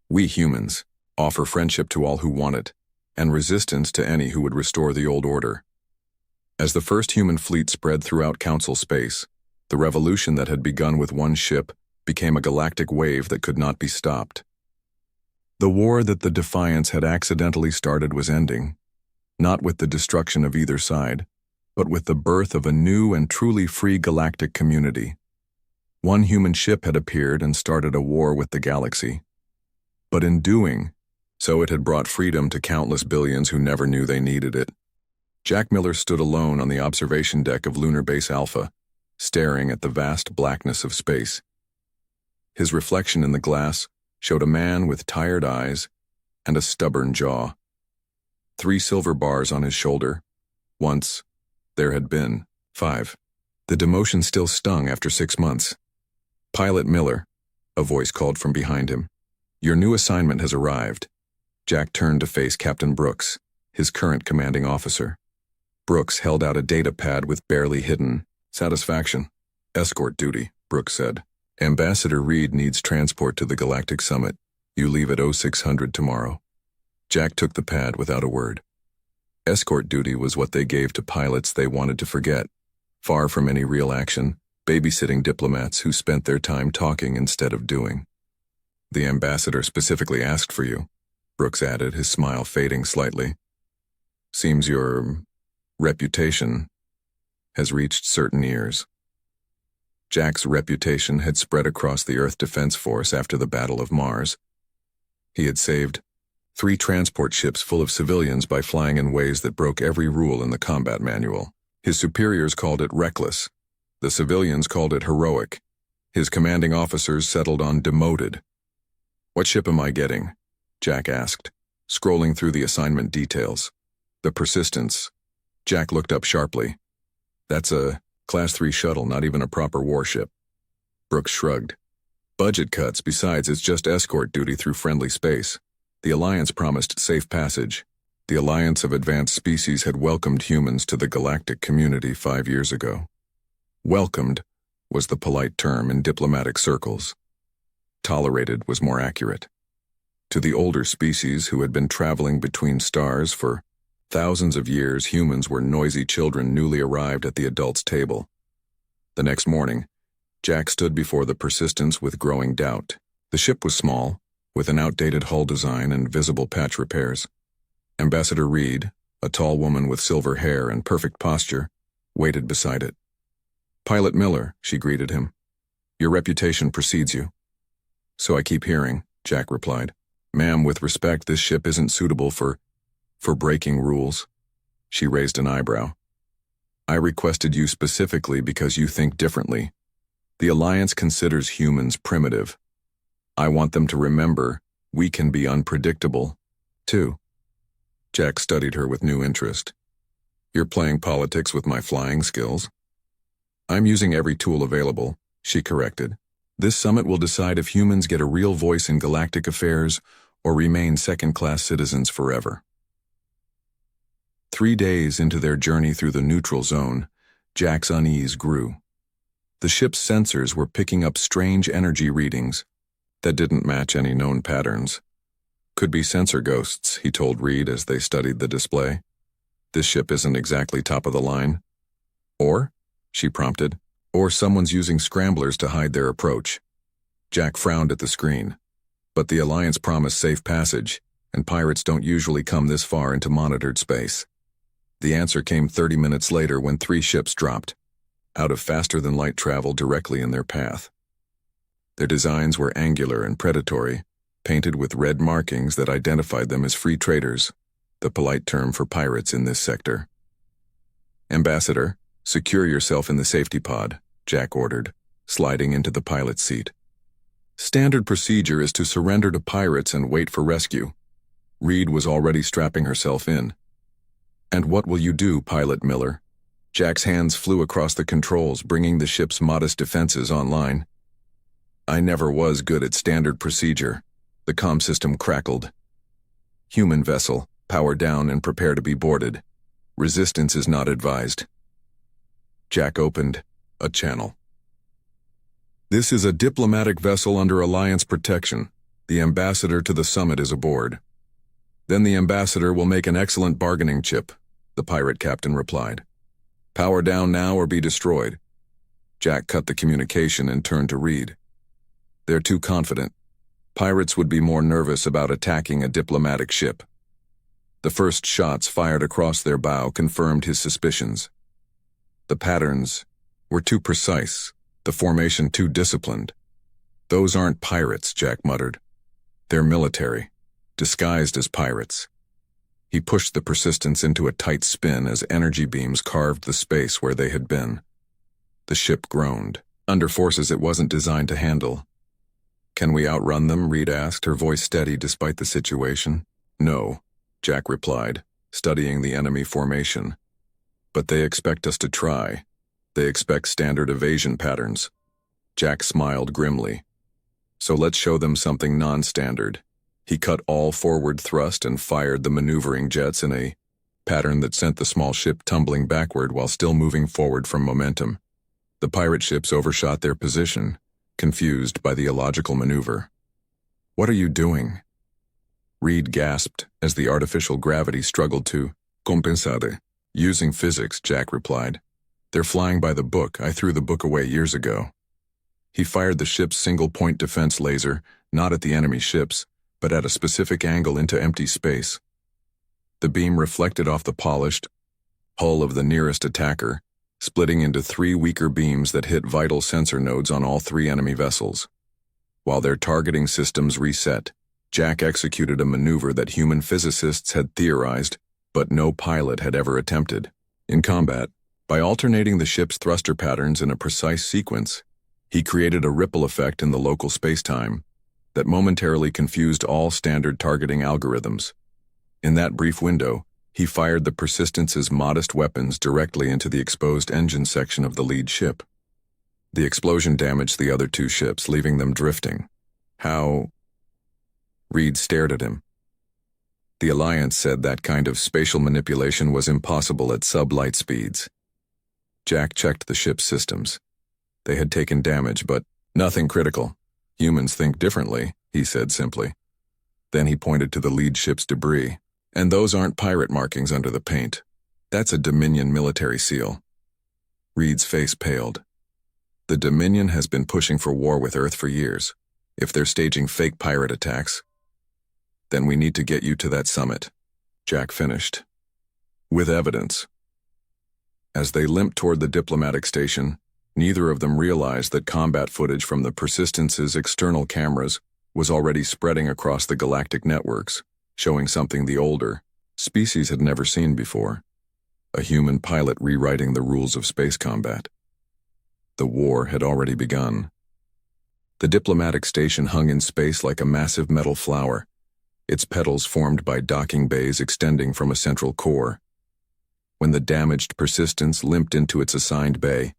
S1: We humans offer friendship to all who want it, and resistance to any who would restore the old order. As the first human fleet spread throughout Council space, the revolution that had begun with one ship became a galactic wave that could not be stopped. The war that the Defiance had accidentally started was ending, not with the destruction of either side, but with the birth of a new and truly free galactic community. One human ship had appeared and started a war with the galaxy. But in doing so, it had brought freedom to countless billions who never knew they needed it. Jack Miller stood alone on the observation deck of Lunar Base Alpha, staring at the vast blackness of space. His reflection in the glass showed a man with tired eyes and a stubborn jaw. 3 silver bars on his shoulder. Once, there had been 5. The demotion still stung after 6 months. Pilot Miller, a voice called from behind him. Your new assignment has arrived. Jack turned to face Captain Brooks, his current commanding officer. Brooks held out a data pad with barely hidden satisfaction. Escort duty, Brooks said. Ambassador Reed needs transport to the Galactic Summit. You leave at 0600 tomorrow. Jack took the pad without a word. Escort duty was what they gave to pilots they wanted to forget, far from any real action, babysitting diplomats who spent their time talking instead of doing. The ambassador specifically asked for you, Brooks added, his smile fading slightly. Seems your reputation has reached certain ears. Jack's reputation had spread across the Earth Defense Force after the Battle of Mars. He had saved 3 transport ships full of civilians by flying in ways that broke every rule in the combat manual. His superiors called it reckless. The civilians called it heroic. His commanding officers settled on demoted. What ship am I getting? Jack asked, scrolling through the assignment details. The Persistence. Jack looked up sharply. That's a Class 3 shuttle, not even a proper warship. Brooks shrugged. Budget cuts, besides it's just escort duty through friendly space. The Alliance promised safe passage. The Alliance of Advanced Species had welcomed humans to the galactic community 5 years ago. Welcomed was the polite term in diplomatic circles. Tolerated was more accurate. To the older species who had been traveling between stars for thousands of years, humans were noisy children newly arrived at the adults' table. The next morning, Jack stood before the Persistence with growing doubt. The ship was small, with an outdated hull design and visible patch repairs. Ambassador Reed, a tall woman with silver hair and perfect posture, waited beside it. Pilot Miller, she greeted him. Your reputation precedes you. So I keep hearing, Jack replied. Ma'am, with respect, this ship isn't suitable for breaking rules. She raised an eyebrow. I requested you specifically because you think differently. The Alliance considers humans primitive. I want them to remember we can be unpredictable, too. Jack studied her with new interest. You're playing politics with my flying skills? I'm using every tool available, she corrected. This summit will decide if humans get a real voice in galactic affairs or remain second-class citizens forever. 3 days into their journey through the neutral zone, Jack's unease grew. The ship's sensors were picking up strange energy readings that didn't match any known patterns. Could be sensor ghosts, he told Reed as they studied the display. This ship isn't exactly top of the line. Or, she prompted, or someone's using scramblers to hide their approach. Jack frowned at the screen. But the Alliance promised safe passage, and pirates don't usually come this far into monitored space. The answer came 30 minutes later when 3 ships dropped, out of faster-than-light travel directly in their path. Their designs were angular and predatory, painted with red markings that identified them as free traders, the polite term for pirates in this sector. Ambassador, secure yourself in the safety pod, Jack ordered, sliding into the pilot's seat. Standard procedure is to surrender to pirates and wait for rescue. Reed was already strapping herself in. And what will you do, Pilot Miller? Jack's hands flew across the controls, bringing the ship's modest defenses online. I never was good at standard procedure. The comm system crackled. Human vessel, power down and prepare to be boarded. Resistance is not advised. Jack opened a channel. This is a diplomatic vessel under Alliance protection. The ambassador to the summit is aboard. Then the ambassador will make an excellent bargaining chip, the pirate captain replied. Power down now or be destroyed. Jack cut the communication and turned to Reed. They're too confident. Pirates would be more nervous about attacking a diplomatic ship. The first shots fired across their bow confirmed his suspicions. The patterns were too precise, the formation too disciplined. Those aren't pirates, Jack muttered. They're military, disguised as pirates. He pushed the Persistence into a tight spin as energy beams carved the space where they had been. The ship groaned, under forces it wasn't designed to handle. Can we outrun them? Reed asked, her voice steady despite the situation. No, Jack replied, studying the enemy formation. But they expect us to try. They expect standard evasion patterns. Jack smiled grimly. So let's show them something non-standard. He cut all forward thrust and fired the maneuvering jets in a pattern that sent the small ship tumbling backward while still moving forward from momentum. The pirate ships overshot their position, confused by the illogical maneuver. What are you doing? Reed gasped as the artificial gravity struggled to compensade. Using physics, Jack replied. They're flying by the book. I threw the book away years ago. He fired the ship's single-point defense laser, not at the enemy ships, but at a specific angle into empty space. The beam reflected off the polished hull of the nearest attacker, splitting into 3 weaker beams that hit vital sensor nodes on all 3 enemy vessels. While their targeting systems reset, Jack executed a maneuver that human physicists had theorized, but no pilot had ever attempted. In combat, by alternating the ship's thruster patterns in a precise sequence, he created a ripple effect in the local spacetime that momentarily confused all standard targeting algorithms. In that brief window, he fired the Persistence's modest weapons directly into the exposed engine section of the lead ship. The explosion damaged the other 2 ships, leaving them drifting. How? Reed stared at him. The Alliance said that kind of spatial manipulation was impossible at sub-light speeds. Jack checked the ship's systems. They had taken damage, but nothing critical. Humans think differently, he said simply. Then he pointed to the lead ship's debris. And those aren't pirate markings under the paint. That's a Dominion military seal. Reed's face paled. The Dominion has been pushing for war with Earth for years. If they're staging fake pirate attacks, then we need to get you to that summit, Jack finished. With evidence. As they limped toward the diplomatic station, neither of them realized that combat footage from the Persistence's external cameras was already spreading across the galactic networks, showing something the older species had never seen before. A human pilot rewriting the rules of space combat. The war had already begun. The diplomatic station hung in space like a massive metal flower, its petals formed by docking bays extending from a central core. When the damaged Persistence limped into its assigned bay,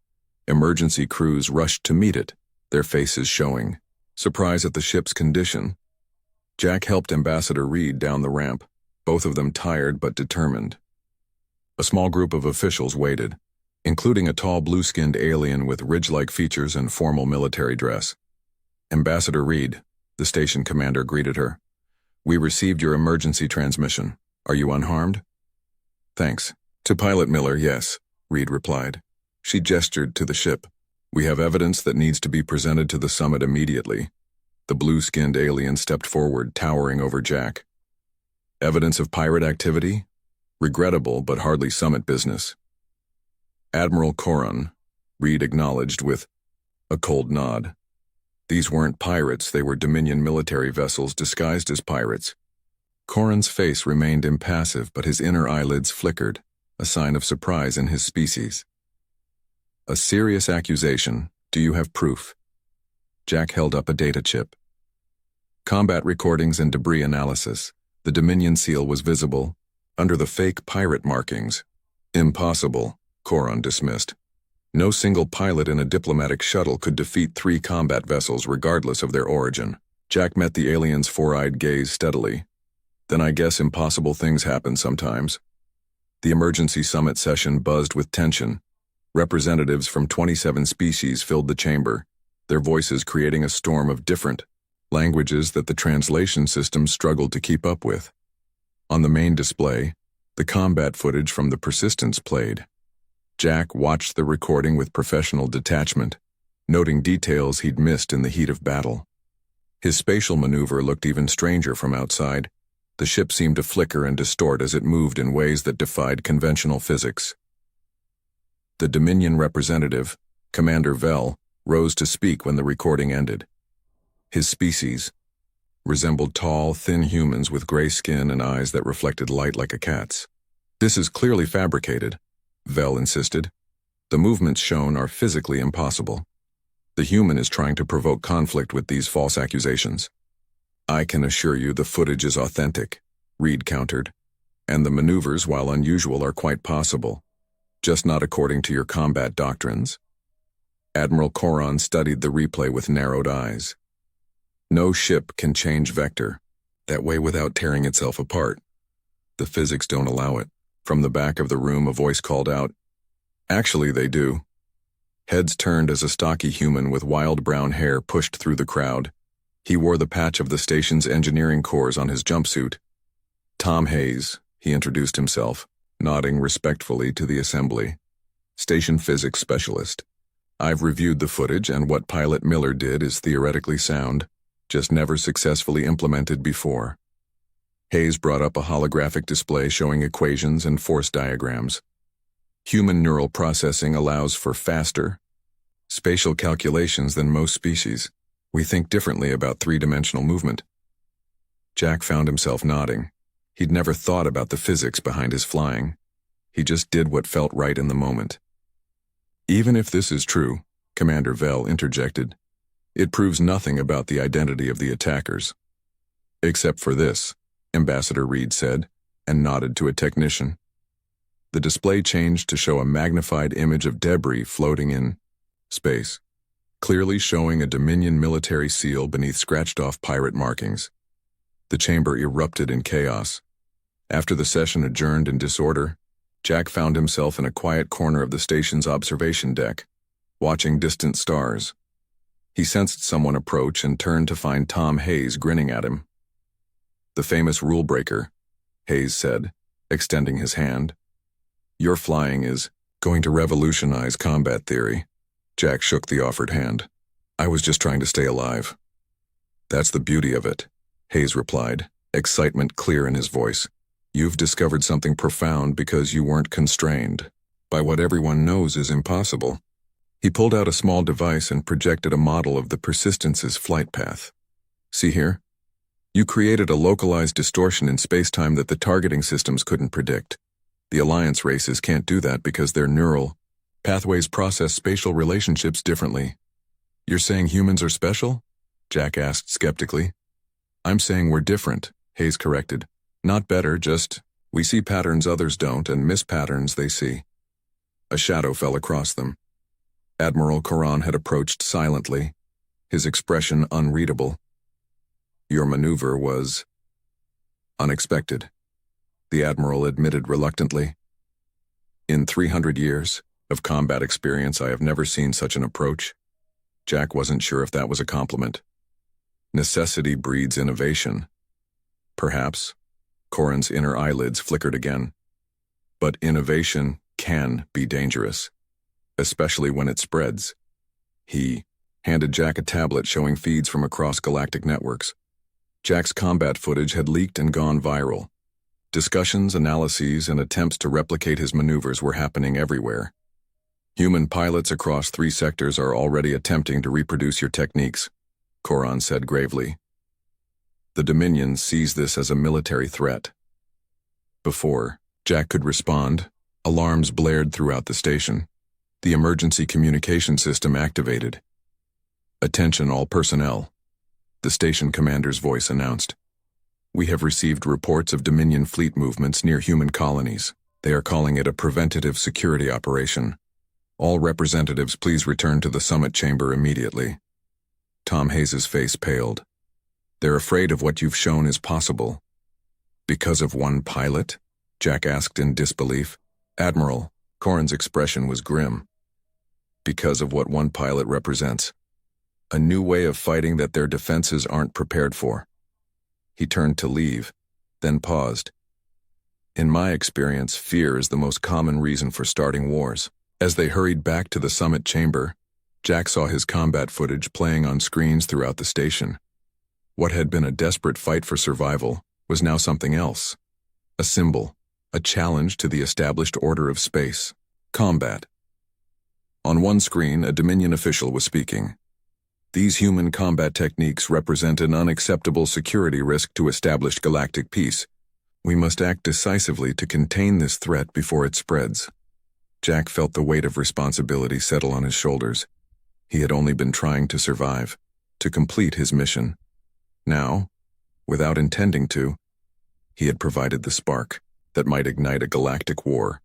S1: emergency crews rushed to meet it, their faces showing surprise at the ship's condition. Jack helped Ambassador Reed down the ramp, both of them tired but determined. A small group of officials waited, including a tall blue-skinned alien with ridge-like features and formal military dress. Ambassador Reed, the station commander greeted her. We received your emergency transmission. Are you unharmed? Thanks. To Pilot Miller, yes, Reed replied. She gestured to the ship. We have evidence that needs to be presented to the summit immediately. The blue-skinned alien stepped forward, towering over Jack. Evidence of pirate activity? Regrettable, but hardly summit business. Admiral Coron, Reed acknowledged with a cold nod. These weren't pirates, they were Dominion military vessels disguised as pirates. Coron's face remained impassive, but his inner eyelids flickered, a sign of surprise in his species. A serious accusation. Do you have proof? Jack held up a data chip. Combat recordings and debris analysis. The Dominion seal was visible, under the fake pirate markings. Impossible, Coron dismissed. No single pilot in a diplomatic shuttle could defeat 3 combat vessels regardless of their origin. Jack met the alien's four-eyed gaze steadily. Then I guess impossible things happen sometimes. The emergency summit session buzzed with tension. Representatives from 27 species filled the chamber, their voices creating a storm of different languages that the translation system struggled to keep up with. On the main display, the combat footage from the Persistence played. Jack watched the recording with professional detachment, noting details he'd missed in the heat of battle. His spatial maneuver looked even stranger from outside. The ship seemed to flicker and distort as it moved in ways that defied conventional physics. The Dominion representative, Commander Vell, rose to speak when the recording ended. His species resembled tall, thin humans with gray skin and eyes that reflected light like a cat's. This is clearly fabricated, Vell insisted. The movements shown are physically impossible. The human is trying to provoke conflict with these false accusations. I can assure you the footage is authentic, Reed countered, and the maneuvers, while unusual, are quite possible, just not according to your combat doctrines. Admiral Coron studied the replay with narrowed eyes. No ship can change vector that way without tearing itself apart. The physics don't allow it. From the back of the room, a voice called out, Actually, they do. Heads turned as a stocky human with wild brown hair pushed through the crowd. He wore the patch of the station's engineering corps on his jumpsuit. Tom Hayes, he introduced himself, nodding respectfully to the assembly. Station physics specialist. I've reviewed the footage, and what Pilot Miller did is theoretically sound, just never successfully implemented before. Hayes brought up a holographic display showing equations and force diagrams. Human neural processing allows for faster, spatial calculations than most species. We think differently about three-dimensional movement. Jack found himself nodding. He'd never thought about the physics behind his flying. He just did what felt right in the moment. Even if this is true, Commander Vell interjected, it proves nothing about the identity of the attackers. Except for this, Ambassador Reed said, and nodded to a technician. The display changed to show a magnified image of debris floating in space, clearly showing a Dominion military seal beneath scratched-off pirate markings. The chamber erupted in chaos. After the session adjourned in disorder, Jack found himself in a quiet corner of the station's observation deck, watching distant stars. He sensed someone approach and turned to find Tom Hayes grinning at him. "The famous rule breaker," Hayes said, extending his hand. "Your flying is going to revolutionize combat theory." Jack shook the offered hand. "I was just trying to stay alive." "That's the beauty of it," Hayes replied, excitement clear in his voice. "You've discovered something profound because you weren't constrained by what everyone knows is impossible." He pulled out a small device and projected a model of the Persistence's flight path. "See here? You created a localized distortion in space-time that the targeting systems couldn't predict. The Alliance races can't do that because their neural pathways process spatial relationships differently." "You're saying humans are special?" Jack asked skeptically. "I'm saying we're different," Hayes corrected. "Not better, just we see patterns others don't and miss patterns they see." A shadow fell across them. Admiral Coran had approached silently, his expression unreadable. "Your maneuver was unexpected," the Admiral admitted reluctantly. "In 300 years of combat experience, I have never seen such an approach." Jack wasn't sure if that was a compliment. "Necessity breeds innovation." Perhaps. Coran's inner eyelids flickered again. "But innovation can be dangerous, especially when it spreads." He handed Jack a tablet showing feeds from across galactic networks. Jack's combat footage had leaked and gone viral. Discussions, analyses, and attempts to replicate his maneuvers were happening everywhere. "Human pilots across 3 sectors are already attempting to reproduce your techniques," Coran said gravely. "The Dominion sees this as a military threat." Before Jack could respond, alarms blared throughout the station. The emergency communication system activated. "Attention all personnel," the station commander's voice announced. "We have received reports of Dominion fleet movements near human colonies. They are calling it a preventative security operation. All representatives please return to the summit chamber immediately." Tom Hayes' face paled. "They're afraid of what you've shown is possible." "Because of one pilot?" Jack asked in disbelief. "Admiral," Coran's expression was grim. "Because of what one pilot represents. A new way of fighting that their defenses aren't prepared for." He turned to leave, then paused. "In my experience, fear is the most common reason for starting wars." As they hurried back to the summit chamber, Jack saw his combat footage playing on screens throughout the station. What had been a desperate fight for survival was now something else. A symbol, a challenge to the established order of space. Combat. On one screen, a Dominion official was speaking. "These human combat techniques represent an unacceptable security risk to established galactic peace. We must act decisively to contain this threat before it spreads." Jack felt the weight of responsibility settle on his shoulders. He had only been trying to survive, to complete his mission. Now, without intending to, he had provided the spark that might ignite a galactic war.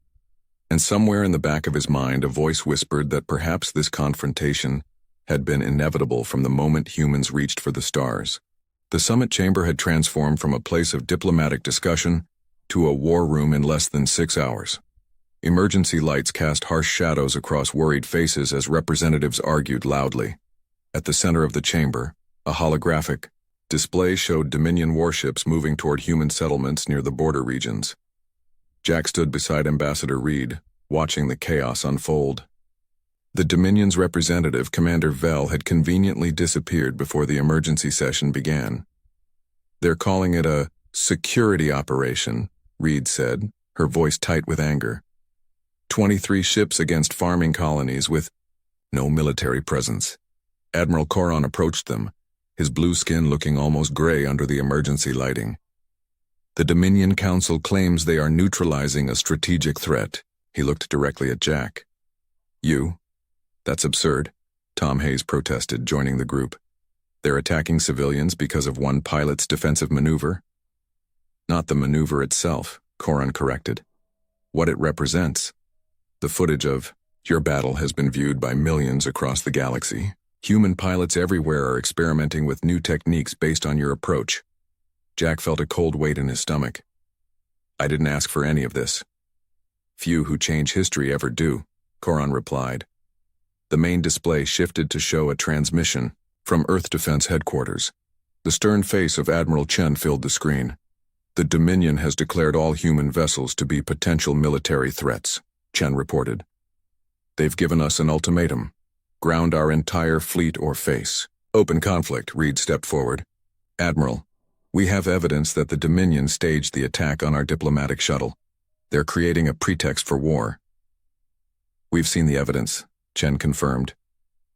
S1: And somewhere in the back of his mind, a voice whispered that perhaps this confrontation had been inevitable from the moment humans reached for the stars. The summit chamber had transformed from a place of diplomatic discussion to a war room in less than 6 hours. Emergency lights cast harsh shadows across worried faces as representatives argued loudly. At the center of the chamber, a holographic display showed Dominion warships moving toward human settlements near the border regions. Jack stood beside Ambassador Reed, watching the chaos unfold. The Dominion's representative, Commander Vell, had conveniently disappeared before the emergency session began. "They're calling it a security operation," Reed said, her voice tight with anger. 23 ships against farming colonies with no military presence. Admiral Coron approached them, his blue skin looking almost gray under the emergency lighting. "The Dominion Council claims they are neutralizing a strategic threat." He looked directly at Jack. "You? That's absurd," Tom Hayes protested, joining the group. "They're attacking civilians because of one pilot's defensive maneuver?" "Not the maneuver itself," Coron corrected. "What it represents. The footage of your battle has been viewed by millions across the galaxy. Human pilots everywhere are experimenting with new techniques based on your approach." Jack felt a cold weight in his stomach. "I didn't ask for any of this." "Few who change history ever do," Coron replied. The main display shifted to show a transmission from Earth Defense Headquarters. The stern face of Admiral Chen filled the screen. "The Dominion has declared all human vessels to be potential military threats," Chen reported. "They've given us an ultimatum. Ground our entire fleet or face open conflict." Reed stepped forward. "Admiral, we have evidence that the Dominion staged the attack on our diplomatic shuttle. They're creating a pretext for war." "We've seen the evidence," Chen confirmed.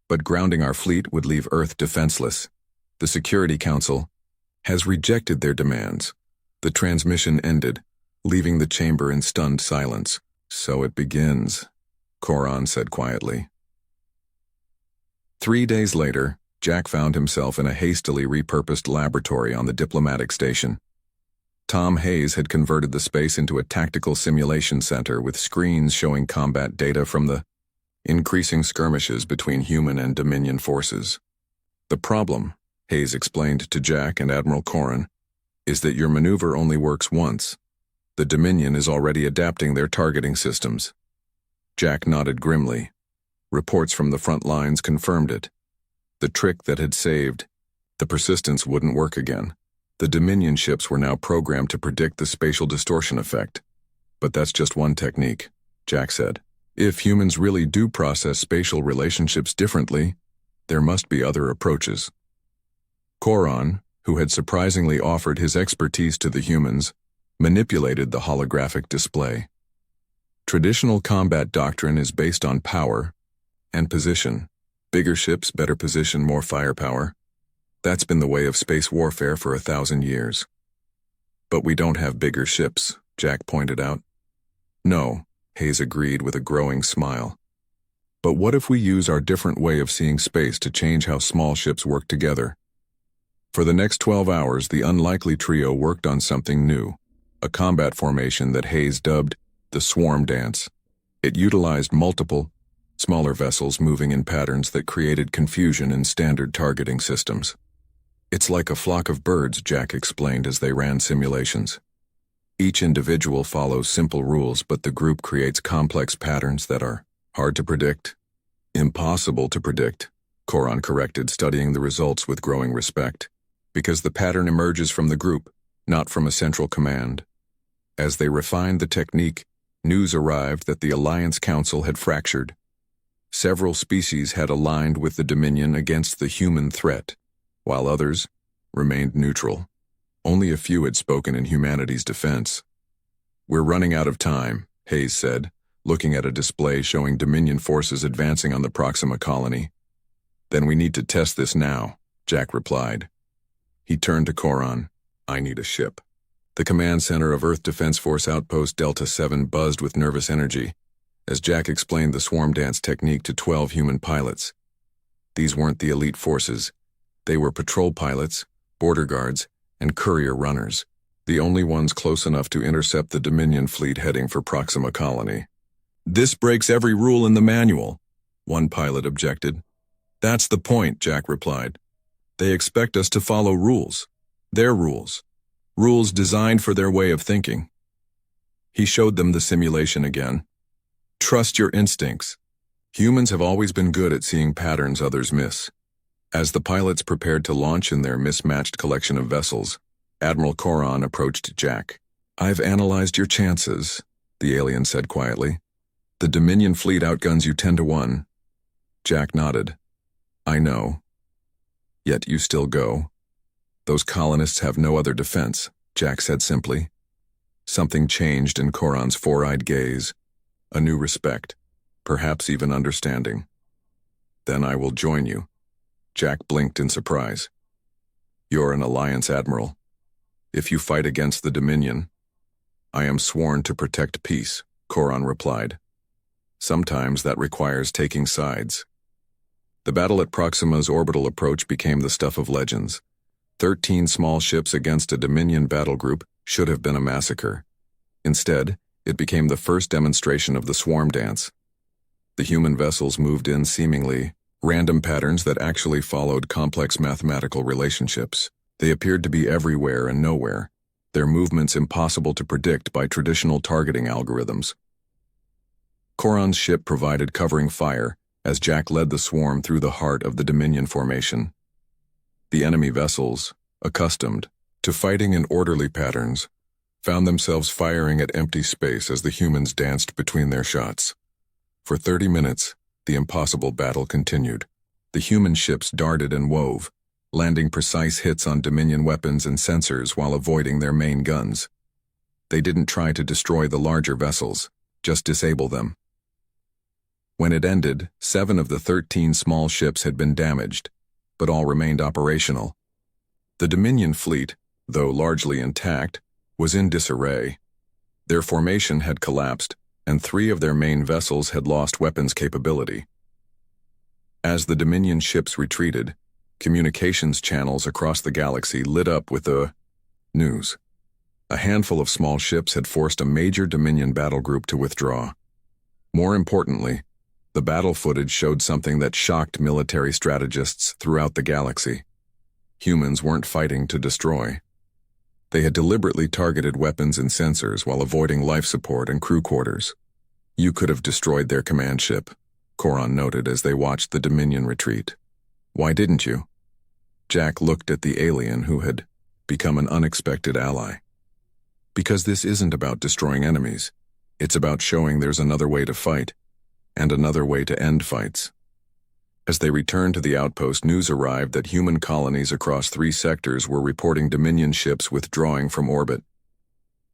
S1: "But grounding our fleet would leave Earth defenseless. The Security Council has rejected their demands." The transmission ended, leaving the chamber in stunned silence. "So it begins," Coron said quietly. 3 days later, Jack found himself in a hastily repurposed laboratory on the diplomatic station. Tom Hayes had converted the space into a tactical simulation center with screens showing combat data from the increasing skirmishes between human and Dominion forces. "The problem," Hayes explained to Jack and Admiral Coron, "is that your maneuver only works once. The Dominion is already adapting their targeting systems." Jack nodded grimly. Reports from the front lines confirmed it. The trick that had saved the Persistence wouldn't work again. The Dominion ships were now programmed to predict the spatial distortion effect. "But that's just one technique," Jack said. "If humans really do process spatial relationships differently, there must be other approaches." Coron, who had surprisingly offered his expertise to the humans, manipulated the holographic display. Traditional combat doctrine is based on power and position. Bigger ships, better position, more firepower. That's been the way of space warfare for 1,000 years. "But we don't have bigger ships," Jack pointed out. "No," Hayes agreed with a growing smile. "But what if we use our different way of seeing space to change how small ships work together?" For the next 12 hours, the unlikely trio worked on something new, a combat formation that Hayes dubbed the Swarm Dance. It utilized multiple, smaller vessels moving in patterns that created confusion in standard targeting systems. "It's like a flock of birds," Jack explained as they ran simulations. "Each individual follows simple rules, but the group creates complex patterns that are hard to predict." "Impossible to predict," Coron corrected, studying the results with growing respect. "Because the pattern emerges from the group, not from a central command." As they refined the technique, news arrived that the Alliance Council had fractured. Several species had aligned with the Dominion against the human threat, while others remained neutral. Only a few had spoken in humanity's defense. "We're running out of time," Hayes said, looking at a display showing Dominion forces advancing on the Proxima colony. "Then we need to test this now," Jack replied. He turned to Coron. "I need a ship." The command center of Earth Defense Force Outpost Delta 7 buzzed with nervous energy as Jack explained the swarm dance technique to 12 human pilots. These weren't the elite forces. They were patrol pilots, border guards, and courier runners, the only ones close enough to intercept the Dominion fleet heading for Proxima Colony. "This breaks every rule in the manual," one pilot objected. "That's the point," Jack replied. "They expect us to follow rules. Their rules. Rules designed for their way of thinking." He showed them the simulation again. "Trust your instincts. Humans have always been good at seeing patterns others miss." As the pilots prepared to launch in their mismatched collection of vessels, Admiral Coron approached Jack. "I've analyzed your chances," the alien said quietly. "The Dominion fleet outguns you 10 to 1. Jack nodded. "I know. Yet you still go. Those colonists have no other defense," Jack said simply. Something changed in Coron's four-eyed gaze. A new respect, perhaps even understanding. "Then I will join you." Jack blinked in surprise. "You're an Alliance admiral. If you fight against the Dominion—" "I am sworn to protect peace," Coron replied. "Sometimes that requires taking sides." The battle at Proxima's orbital approach became the stuff of legends. 13 small ships against a Dominion battle group should have been a massacre. Instead, it became the first demonstration of the swarm dance. The human vessels moved in seemingly random patterns that actually followed complex mathematical relationships. They appeared to be everywhere and nowhere, their movements impossible to predict by traditional targeting algorithms. Coron's ship provided covering fire as Jack led the swarm through the heart of the Dominion formation. The enemy vessels, accustomed to fighting in orderly patterns, found themselves firing at empty space as the humans danced between their shots. For 30 minutes, the impossible battle continued. The human ships darted and wove, landing precise hits on Dominion weapons and sensors while avoiding their main guns. They didn't try to destroy the larger vessels, just disable them. When it ended, 7 of the 13 small ships had been damaged, but all remained operational. The Dominion fleet, though largely intact, was in disarray. Their formation had collapsed, and 3 of their main vessels had lost weapons capability. As the Dominion ships retreated, communications channels across the galaxy lit up with the news. A handful of small ships had forced a major Dominion battle group to withdraw. More importantly, the battle footage showed something that shocked military strategists throughout the galaxy. Humans weren't fighting to destroy. They had deliberately targeted weapons and sensors while avoiding life support and crew quarters. "You could have destroyed their command ship," Coron noted as they watched the Dominion retreat. "Why didn't you?" Jack looked at the alien who had become an unexpected ally. "Because this isn't about destroying enemies. It's about showing there's another way to fight, and another way to end fights." As they returned to the outpost, news arrived that human colonies across 3 sectors were reporting Dominion ships withdrawing from orbit.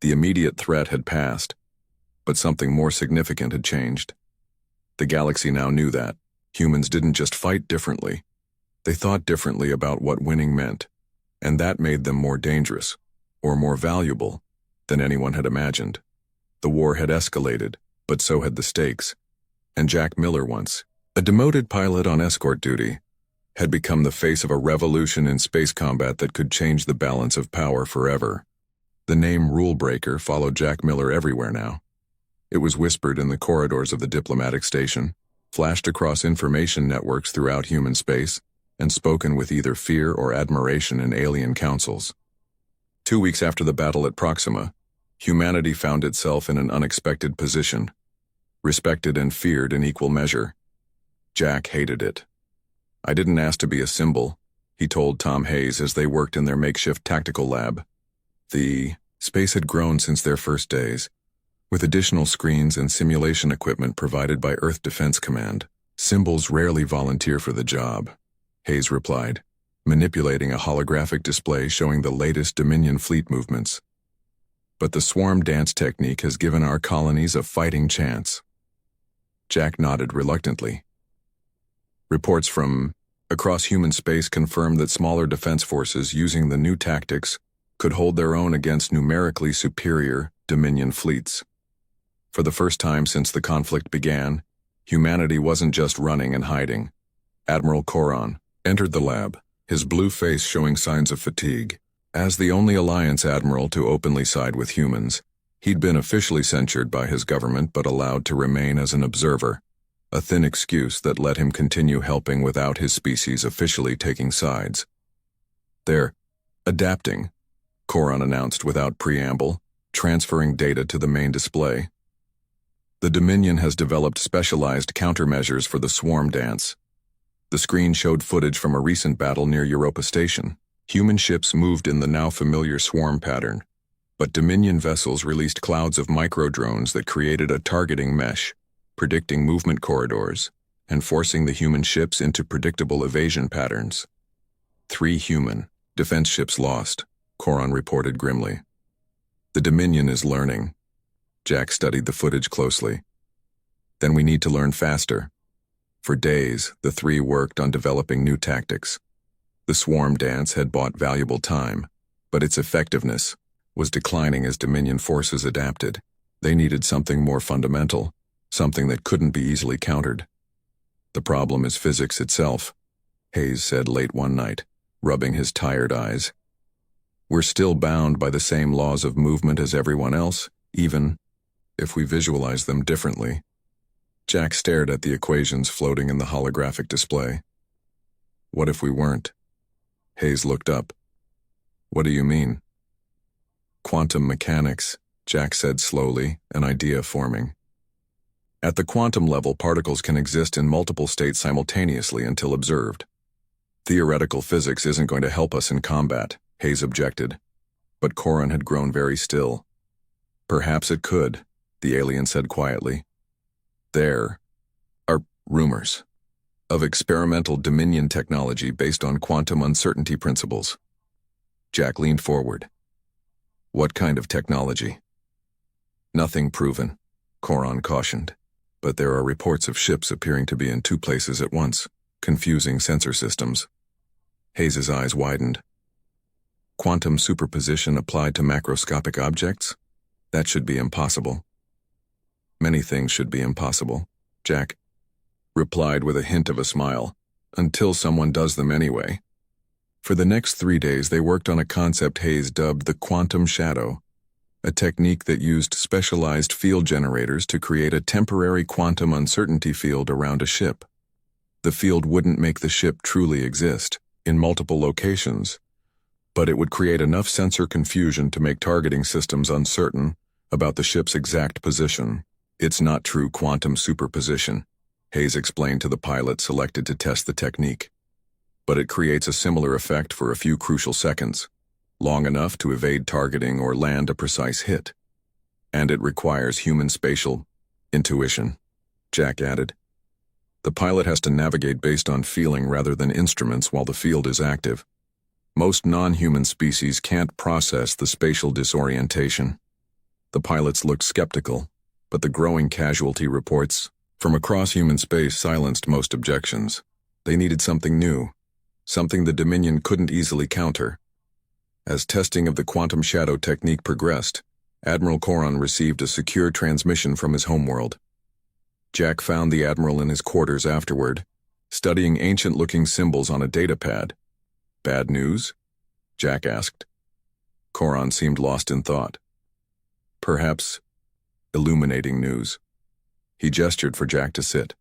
S1: The immediate threat had passed, but something more significant had changed. The galaxy now knew that humans didn't just fight differently. They thought differently about what winning meant, and that made them more dangerous, or more valuable, than anyone had imagined. The war had escalated, but so had the stakes, and Jack Miller, once a demoted pilot on escort duty, had become the face of a revolution in space combat that could change the balance of power forever. The name Rule Breaker followed Jack Miller everywhere now. It was whispered in the corridors of the diplomatic station, flashed across information networks throughout human space, and spoken with either fear or admiration in alien councils. 2 weeks after the battle at Proxima, humanity found itself in an unexpected position, respected and feared in equal measure. Jack hated it. "I didn't ask to be a symbol," he told Tom Hayes as they worked in their makeshift tactical lab. The space had grown since their first days, with additional screens and simulation equipment provided by Earth Defense Command. "Symbols rarely volunteer for the job," Hayes replied, manipulating a holographic display showing the latest Dominion fleet movements. "But the swarm dance technique has given our colonies a fighting chance." Jack nodded reluctantly. Reports from across human space confirmed that smaller defense forces using the new tactics could hold their own against numerically superior Dominion fleets. For the first time since the conflict began, humanity wasn't just running and hiding. Admiral Coron entered the lab, his blue face showing signs of fatigue. As the only Alliance admiral to openly side with humans, he'd been officially censured by his government but allowed to remain as an observer, a thin excuse that let him continue helping without his species officially taking sides. "They're adapting," Coron announced without preamble, transferring data to the main display. "The Dominion has developed specialized countermeasures for the swarm dance." The screen showed footage from a recent battle near Europa Station. Human ships moved in the now familiar swarm pattern, But Dominion vessels released clouds of micro-drones that created a targeting mesh, predicting movement corridors, and forcing the human ships into predictable evasion patterns. 3 human defense ships lost, Coron reported grimly. The Dominion is learning. Jack studied the footage closely. Then we need to learn faster. For days, the 3 worked on developing new tactics. The swarm dance had bought valuable time, but its effectiveness was declining as Dominion forces adapted. They needed something more fundamental, something that couldn't be easily countered. The problem is physics itself, Hayes said late one night, rubbing his tired eyes. We're still bound by the same laws of movement as everyone else, even if we visualize them differently. Jack stared at the equations floating in the holographic display. What if we weren't? Hayes looked up. What do you mean? Quantum mechanics, Jack said slowly, an idea forming. At the quantum level, particles can exist in multiple states simultaneously until observed. Theoretical physics isn't going to help us in combat, Hayes objected. But Coron had grown very still. Perhaps it could, the alien said quietly. There are rumors of experimental Dominion technology based on quantum uncertainty principles. Jack leaned forward. What kind of technology? Nothing proven, Coron cautioned. But there are reports of ships appearing to be in 2 places at once, confusing sensor systems. Hayes's eyes widened. Quantum superposition applied to macroscopic objects? That should be impossible. Many things should be impossible, Jack replied with a hint of a smile, until someone does them anyway. For the next 3 days they worked on a concept Hayes dubbed the quantum shadow, a technique that used specialized field generators to create a temporary quantum uncertainty field around a ship. The field wouldn't make the ship truly exist in multiple locations, but it would create enough sensor confusion to make targeting systems uncertain about the ship's exact position. It's not true quantum superposition, Hayes explained to the pilot selected to test the technique. But it creates a similar effect for a few crucial seconds, long enough to evade targeting or land a precise hit. And it requires human spatial intuition, Jack added. The pilot has to navigate based on feeling rather than instruments while the field is active. Most non-human species can't process the spatial disorientation. The pilots looked skeptical, but the growing casualty reports from across human space silenced most objections. They needed something new, something the Dominion couldn't easily counter. As testing of the quantum shadow technique progressed, Admiral Coron received a secure transmission from his homeworld. Jack found the Admiral in his quarters afterward, studying ancient-looking symbols on a datapad. Bad news? Jack asked. Coron seemed lost in thought. Perhaps illuminating news. He gestured for Jack to sit.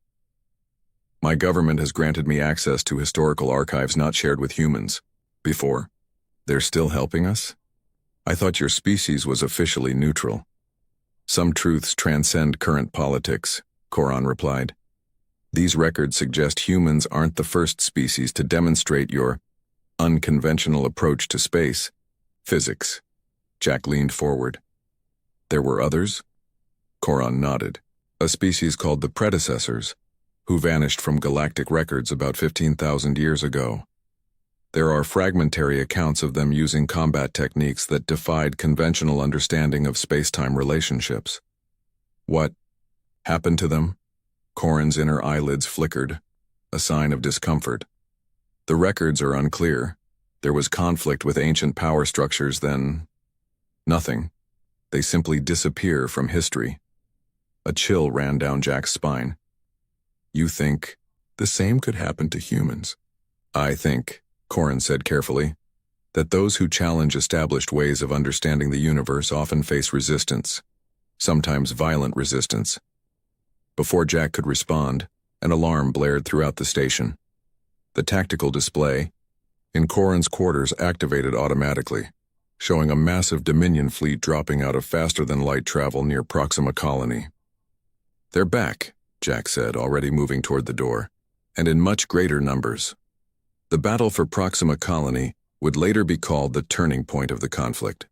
S1: My government has granted me access to historical archives not shared with humans before. They're still helping us? I thought your species was officially neutral. Some truths transcend current politics, Coron replied. These records suggest humans aren't the first species to demonstrate your unconventional approach to space. Physics. Jack leaned forward. There were others? Coron nodded. A species called the predecessors, who vanished from galactic records about 15,000 years ago. There are fragmentary accounts of them using combat techniques that defied conventional understanding of space-time relationships. What happened to them? Coron's inner eyelids flickered, a sign of discomfort. The records are unclear. There was conflict with ancient power structures, then nothing. They simply disappear from history. A chill ran down Jack's spine. You think the same could happen to humans? I think, Coron said carefully, that those who challenge established ways of understanding the universe often face resistance, sometimes violent resistance. Before Jack could respond, an alarm blared throughout the station. The tactical display in Coron's quarters activated automatically, showing a massive Dominion fleet dropping out of faster-than-light travel near Proxima Colony. They're back, Jack said, already moving toward the door, and in much greater numbers. The battle for Proxima Colony would later be called the turning point of the conflict.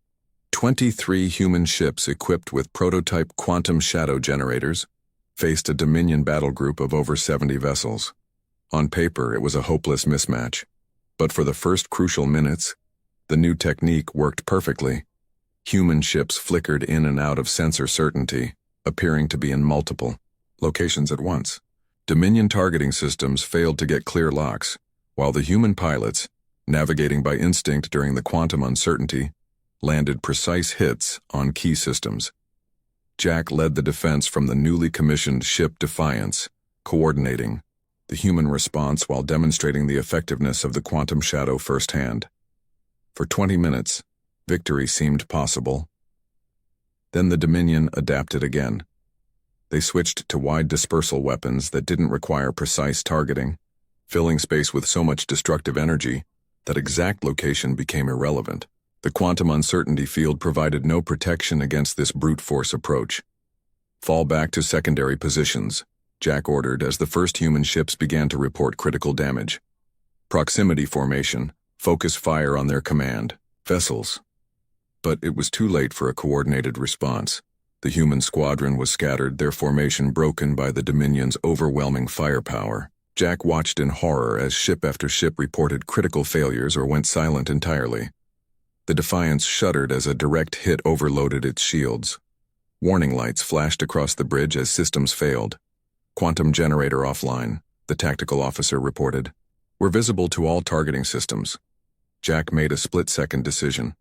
S1: 23 human ships equipped with prototype quantum shadow generators faced a Dominion battle group of over 70 vessels. On paper, it was a hopeless mismatch. But for the first crucial minutes, the new technique worked perfectly. Human ships flickered in and out of sensor certainty, appearing to be in multiple locations at once. Dominion targeting systems failed to get clear locks, while the human pilots, navigating by instinct during the quantum uncertainty, landed precise hits on key systems. Jack led the defense from the newly commissioned ship Defiance, coordinating the human response while demonstrating the effectiveness of the quantum shadow firsthand. For 20 minutes, victory seemed possible. Then the Dominion adapted again. They switched to wide dispersal weapons that didn't require precise targeting, filling space with so much destructive energy that exact location became irrelevant. The quantum uncertainty field provided no protection against this brute force approach. Fall back to secondary positions, Jack ordered as the first human ships began to report critical damage. Proximity formation, focus fire on their command vessels. But it was too late for a coordinated response. The human squadron was scattered, their formation broken by the Dominion's overwhelming firepower. Jack watched in horror as ship after ship reported critical failures or went silent entirely. The Defiance shuddered as a direct hit overloaded its shields. Warning lights flashed across the bridge as systems failed. Quantum generator offline, the tactical officer reported. We're visible to all targeting systems. Jack made a split-second decision.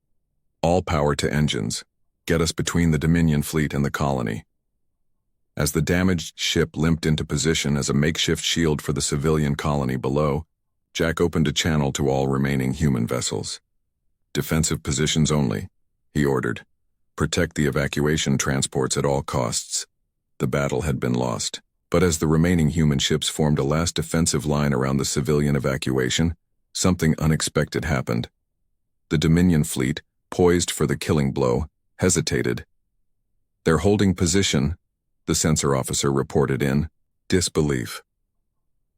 S1: All power to engines. Get us between the Dominion fleet and the colony. As the damaged ship limped into position as a makeshift shield for the civilian colony below, Jack opened a channel to all remaining human vessels. Defensive positions only, he ordered. Protect the evacuation transports at all costs. The battle had been lost. But as the remaining human ships formed a last defensive line around the civilian evacuation, something unexpected happened. The Dominion fleet, poised for the killing blow, hesitated. They're holding position, the sensor officer reported in disbelief.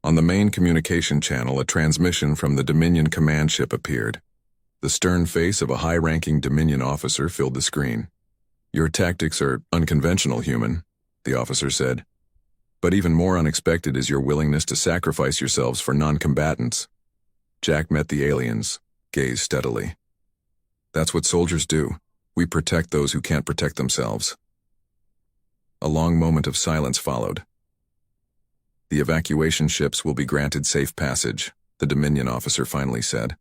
S1: On the main communication channel, a transmission from the Dominion command ship appeared. The stern face of a high-ranking Dominion officer filled the screen. Your tactics are unconventional, human, the officer said. But even more unexpected is your willingness to sacrifice yourselves for non-combatants. Jack met the alien's gaze steadily. That's what soldiers do. We protect those who can't protect themselves. A long moment of silence followed. The evacuation ships will be granted safe passage, the Dominion officer finally said.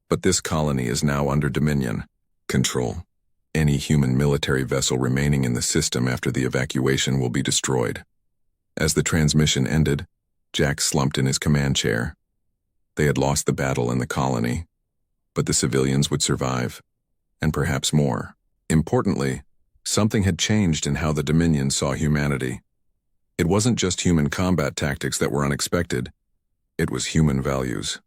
S1: But this colony is now under Dominion control. Any human military vessel remaining in the system after the evacuation will be destroyed. As the transmission ended, Jack slumped in his command chair. They had lost the battle in the colony, but the civilians would survive, and perhaps more. Importantly, something had changed in how the Dominion saw humanity. It wasn't just human combat tactics that were unexpected, it was human values.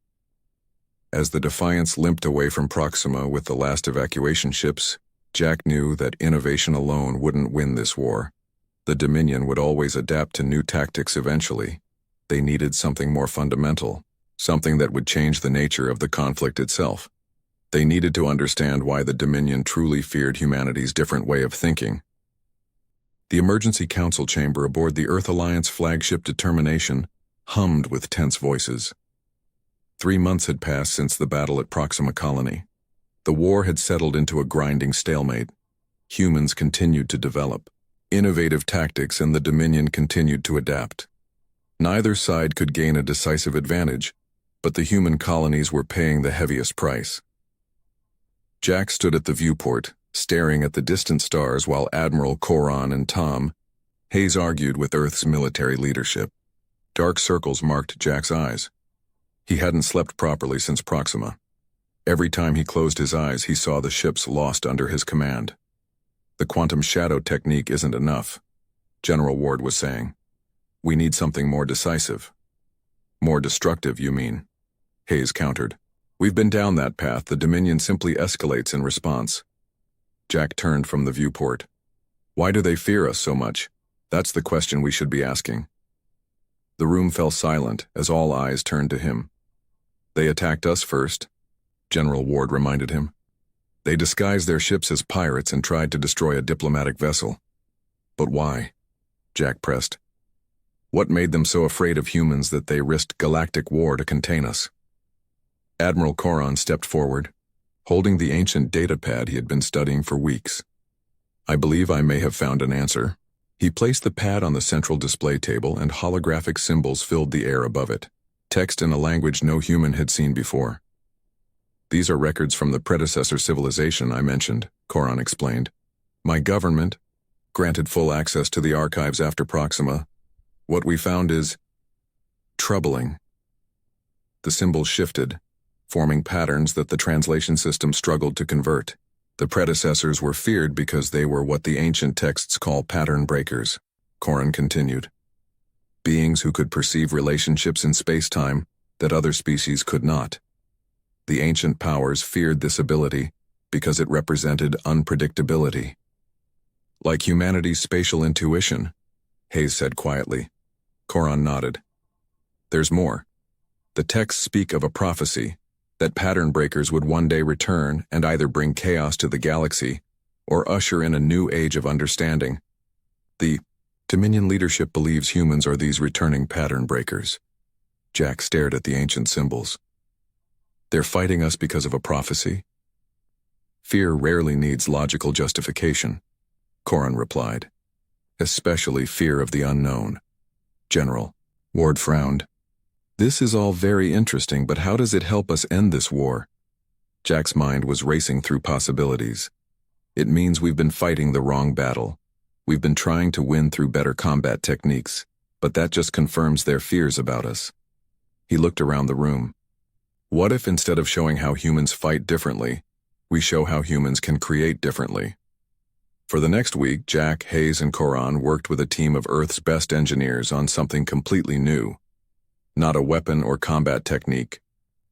S1: As the Defiance limped away from Proxima with the last evacuation ships, Jack knew that innovation alone wouldn't win this war. The Dominion would always adapt to new tactics eventually. They needed something more fundamental, something that would change the nature of the conflict itself. They needed to understand why the Dominion truly feared humanity's different way of thinking. The emergency council chamber aboard the Earth Alliance flagship Determination hummed with tense voices. 3 months had passed since the battle at Proxima Colony. The war had settled into a grinding stalemate. Humans continued to develop innovative tactics, and the Dominion continued to adapt. Neither side could gain a decisive advantage, but the human colonies were paying the heaviest price. Jack stood at the viewport, staring at the distant stars while Admiral Coron and Tom Hayes argued with Earth's military leadership. Dark circles marked Jack's eyes. He hadn't slept properly since Proxima. Every time he closed his eyes, he saw the ships lost under his command. The quantum shadow technique isn't enough, General Ward was saying. We need something more decisive. More destructive, you mean? Hayes countered. We've been down that path. The Dominion simply escalates in response. Jack turned from the viewport. Why do they fear us so much? That's the question we should be asking. The room fell silent as all eyes turned to him. They attacked us first, General Ward reminded him. They disguised their ships as pirates and tried to destroy a diplomatic vessel. But why? Jack pressed. What made them so afraid of humans that they risked galactic war to contain us? Admiral Coron stepped forward, holding the ancient datapad he had been studying for weeks. I believe I may have found an answer. He placed the pad on the central display table and holographic symbols filled the air above it, text in a language no human had seen before. These are records from the predecessor civilization I mentioned, Coron explained. My government granted full access to the archives after Proxima. What we found is troubling. The symbols shifted, forming patterns that the translation system struggled to convert. The predecessors were feared because they were what the ancient texts call pattern breakers, Coron continued. Beings who could perceive relationships in space-time that other species could not. The ancient powers feared this ability because it represented unpredictability. Like humanity's spatial intuition, Hayes said quietly. Coron nodded. There's more. The texts speak of a prophecy that pattern breakers would one day return and either bring chaos to the galaxy or usher in a new age of understanding. The Dominion leadership believes humans are these returning pattern breakers. Jack stared at the ancient symbols. They're fighting us because of a prophecy? Fear rarely needs logical justification, Coron replied. Especially fear of the unknown. General, Ward frowned. This is all very interesting, but how does it help us end this war? Jack's mind was racing through possibilities. It means we've been fighting the wrong battle. We've been trying to win through better combat techniques, but that just confirms their fears about us. He looked around the room. What if instead of showing how humans fight differently, we show how humans can create differently? For the next week, Jack, Hayes, and Coron worked with a team of Earth's best engineers on something completely new. Not a weapon or combat technique,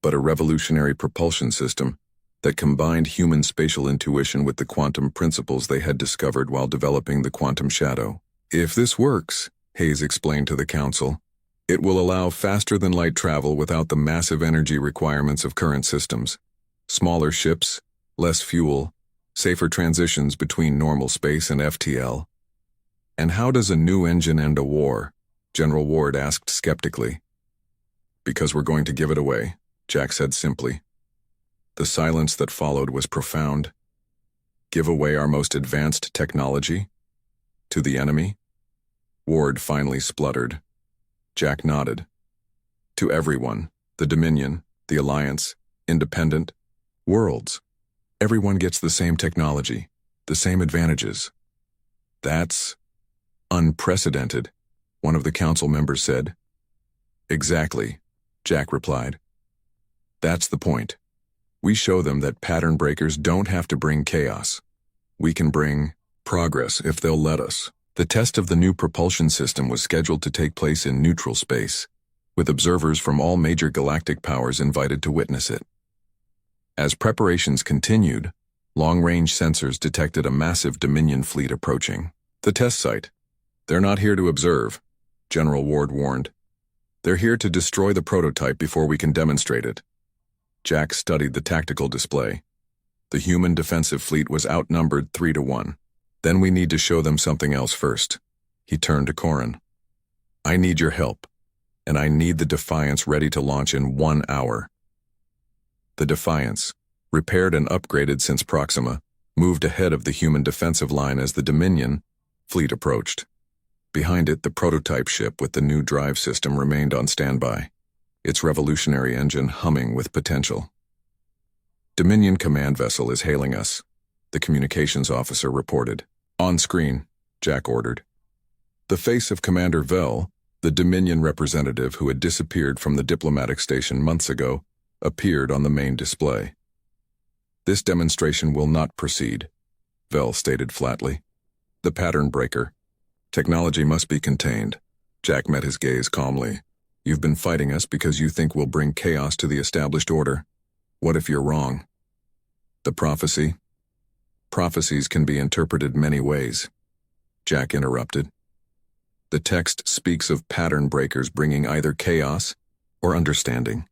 S1: but a revolutionary propulsion system that combined human spatial intuition with the quantum principles they had discovered while developing the quantum shadow. If this works, Hayes explained to the council, it will allow faster-than-light travel without the massive energy requirements of current systems. Smaller ships, less fuel, safer transitions between normal space and FTL. And how does a new engine end a war? General Ward asked skeptically. Because we're going to give it away, Jack said simply. The silence that followed was profound. Give away our most advanced technology? To the enemy? Ward finally spluttered. Jack nodded. To everyone, the Dominion, the Alliance, Independent, worlds. Everyone gets the same technology, the same advantages. That's unprecedented, one of the council members said. Exactly, Jack replied. That's the point. We show them that pattern breakers don't have to bring chaos. We can bring progress if they'll let us. The test of the new propulsion system was scheduled to take place in neutral space, with observers from all major galactic powers invited to witness it. As preparations continued, long-range sensors detected a massive Dominion fleet approaching. The test site. They're not here to observe, General Ward warned. They're here to destroy the prototype before we can demonstrate it. Jack studied the tactical display. The human defensive fleet was outnumbered 3-1. Then we need to show them something else first. He turned to Coron. I need your help, and I need the Defiance ready to launch in 1 hour. The Defiance, repaired and upgraded since Proxima, moved ahead of the human defensive line as the Dominion fleet approached. Behind it, the prototype ship with the new drive system remained on standby, its revolutionary engine humming with potential. Dominion command vessel is hailing us, the communications officer reported. On screen, Jack ordered. The face of Commander Vell, the Dominion representative who had disappeared from the diplomatic station months ago, appeared on the main display. This demonstration will not proceed, Vell stated flatly. The pattern breaker. Technology must be contained. Jack met his gaze calmly. You've been fighting us because you think we'll bring chaos to the established order. What if you're wrong? The prophecy? Prophecies can be interpreted many ways, Jack interrupted. The text speaks of pattern breakers bringing either chaos or understanding.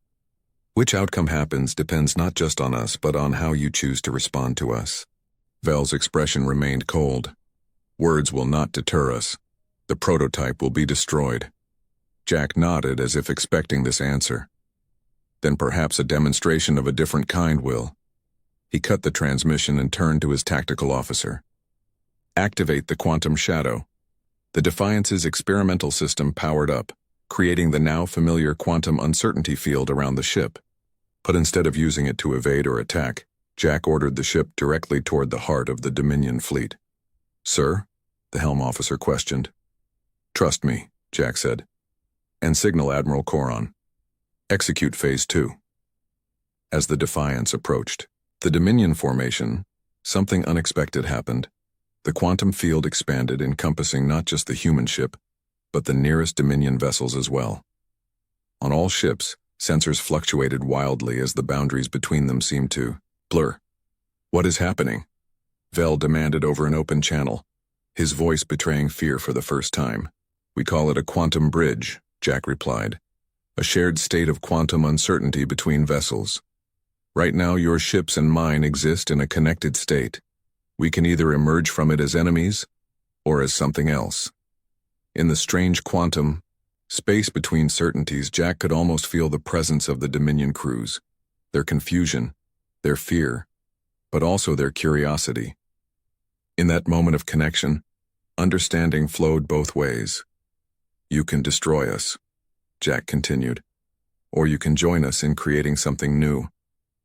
S1: Which outcome happens depends not just on us but on how you choose to respond to us. Vel's expression remained cold. Words will not deter us. The prototype will be destroyed. Jack nodded as if expecting this answer. Then perhaps a demonstration of a different kind will. He cut the transmission and turned to his tactical officer. Activate the quantum shadow. The Defiance's experimental system powered up, creating the now familiar quantum uncertainty field around the ship. But instead of using it to evade or attack, Jack ordered the ship directly toward the heart of the Dominion fleet. "Sir?" the helm officer questioned. "Trust me," Jack said, "and signal Admiral Coron. Execute Phase 2. As the Defiance approached the Dominion formation, something unexpected happened. The quantum field expanded, encompassing not just the human ship, but the nearest Dominion vessels as well. On all ships, sensors fluctuated wildly as the boundaries between them seemed to blur. "What is happening?" Vel demanded over an open channel, his voice betraying fear for the first time. "We call it a quantum bridge," Jack replied. "A shared state of quantum uncertainty between vessels. Right now your ships and mine exist in a connected state. We can either emerge from it as enemies or as something else." In the strange quantum space between certainties, Jack could almost feel the presence of the Dominion crews, their confusion, their fear, but also their curiosity. In that moment of connection, understanding flowed both ways. "You can destroy us," Jack continued, "or you can join us in creating something new.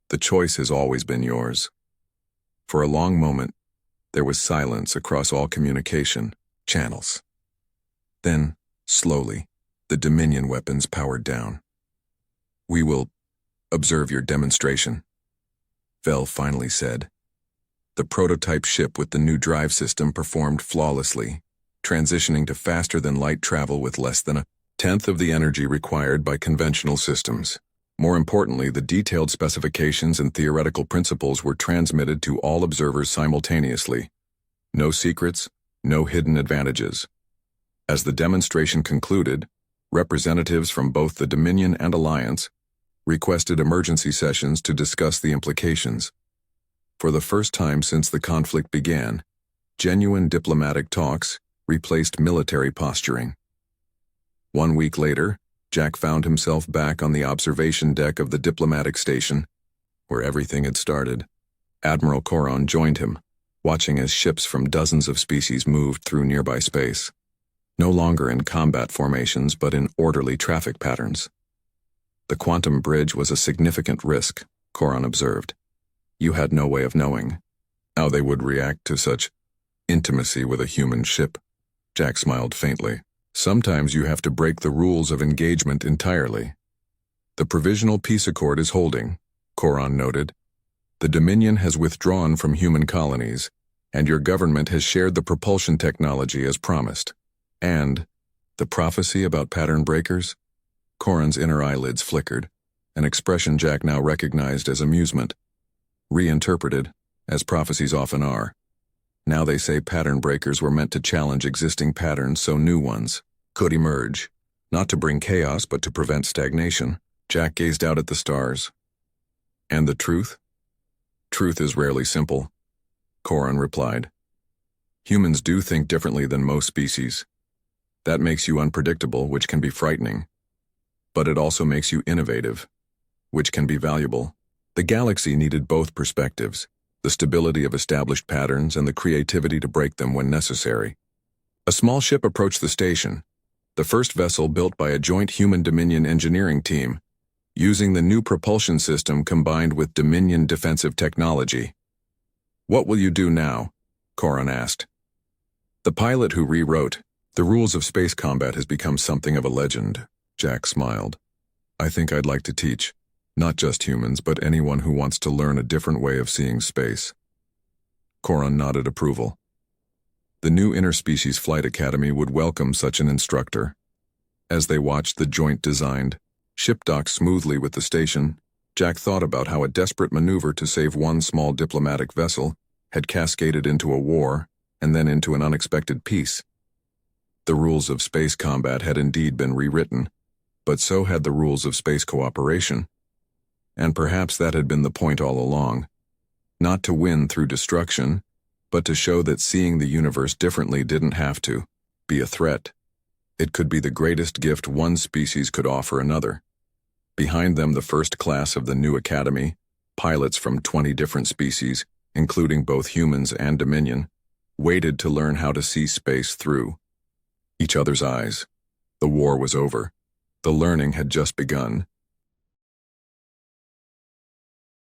S1: The choice has always been yours." For a long moment, there was silence across all communication channels. Then, slowly, the Dominion weapons powered down. "We will observe your demonstration," Vel finally said. The prototype ship with the new drive system performed flawlessly, transitioning to faster-than-light travel with less than a tenth of the energy required by conventional systems. More importantly, the detailed specifications and theoretical principles were transmitted to all observers simultaneously. No secrets, no hidden advantages. As the demonstration concluded, representatives from both the Dominion and Alliance requested emergency sessions to discuss the implications. For the first time since the conflict began, genuine diplomatic talks replaced military posturing. 1 week later, Jack found himself back on the observation deck of the diplomatic station, where everything had started. Admiral Coron joined him, watching as ships from dozens of species moved through nearby space. No longer in combat formations, but in orderly traffic patterns. The quantum bridge was a significant risk, Coron observed. You had no way of knowing how they would react to such intimacy with a human ship. Jack smiled faintly. Sometimes you have to break the rules of engagement entirely. The provisional peace accord is holding, Coron noted. The Dominion has withdrawn from human colonies, and your government has shared the propulsion technology as promised. And the prophecy about pattern breakers? Coron's inner eyelids flickered, an expression Jack now recognized as amusement. Reinterpreted, as prophecies often are. Now they say pattern breakers were meant to challenge existing patterns so new ones could emerge, not to bring chaos but to prevent stagnation. Jack gazed out at the stars. And the truth? Truth is rarely simple, Coron replied. Humans do think differently than most species. That makes you unpredictable, which can be frightening. But it also makes you innovative, which can be valuable. The galaxy needed both perspectives, the stability of established patterns and the creativity to break them when necessary. A small ship approached the station, the first vessel built by a joint human-Dominion engineering team, using the new propulsion system combined with Dominion defensive technology. What will you do now? Coron asked. The pilot who rewrote the rules of space combat has become something of a legend, Jack smiled. I think I'd like to teach, not just humans, but anyone who wants to learn a different way of seeing space. Coron nodded approval. The new Interspecies Flight Academy would welcome such an instructor. As they watched the joint-designed ship dock smoothly with the station, Jack thought about how a desperate maneuver to save one small diplomatic vessel had cascaded into a war and then into an unexpected peace. The rules of space combat had indeed been rewritten, but so had the rules of space cooperation. And perhaps that had been the point all along. Not to win through destruction, but to show that seeing the universe differently didn't have to be a threat. It could be the greatest gift one species could offer another. Behind them, the first class of the new academy, pilots from 20 different species, including both humans and Dominion, waited to learn how to see space through each other's eyes. The war was over. The learning had just begun,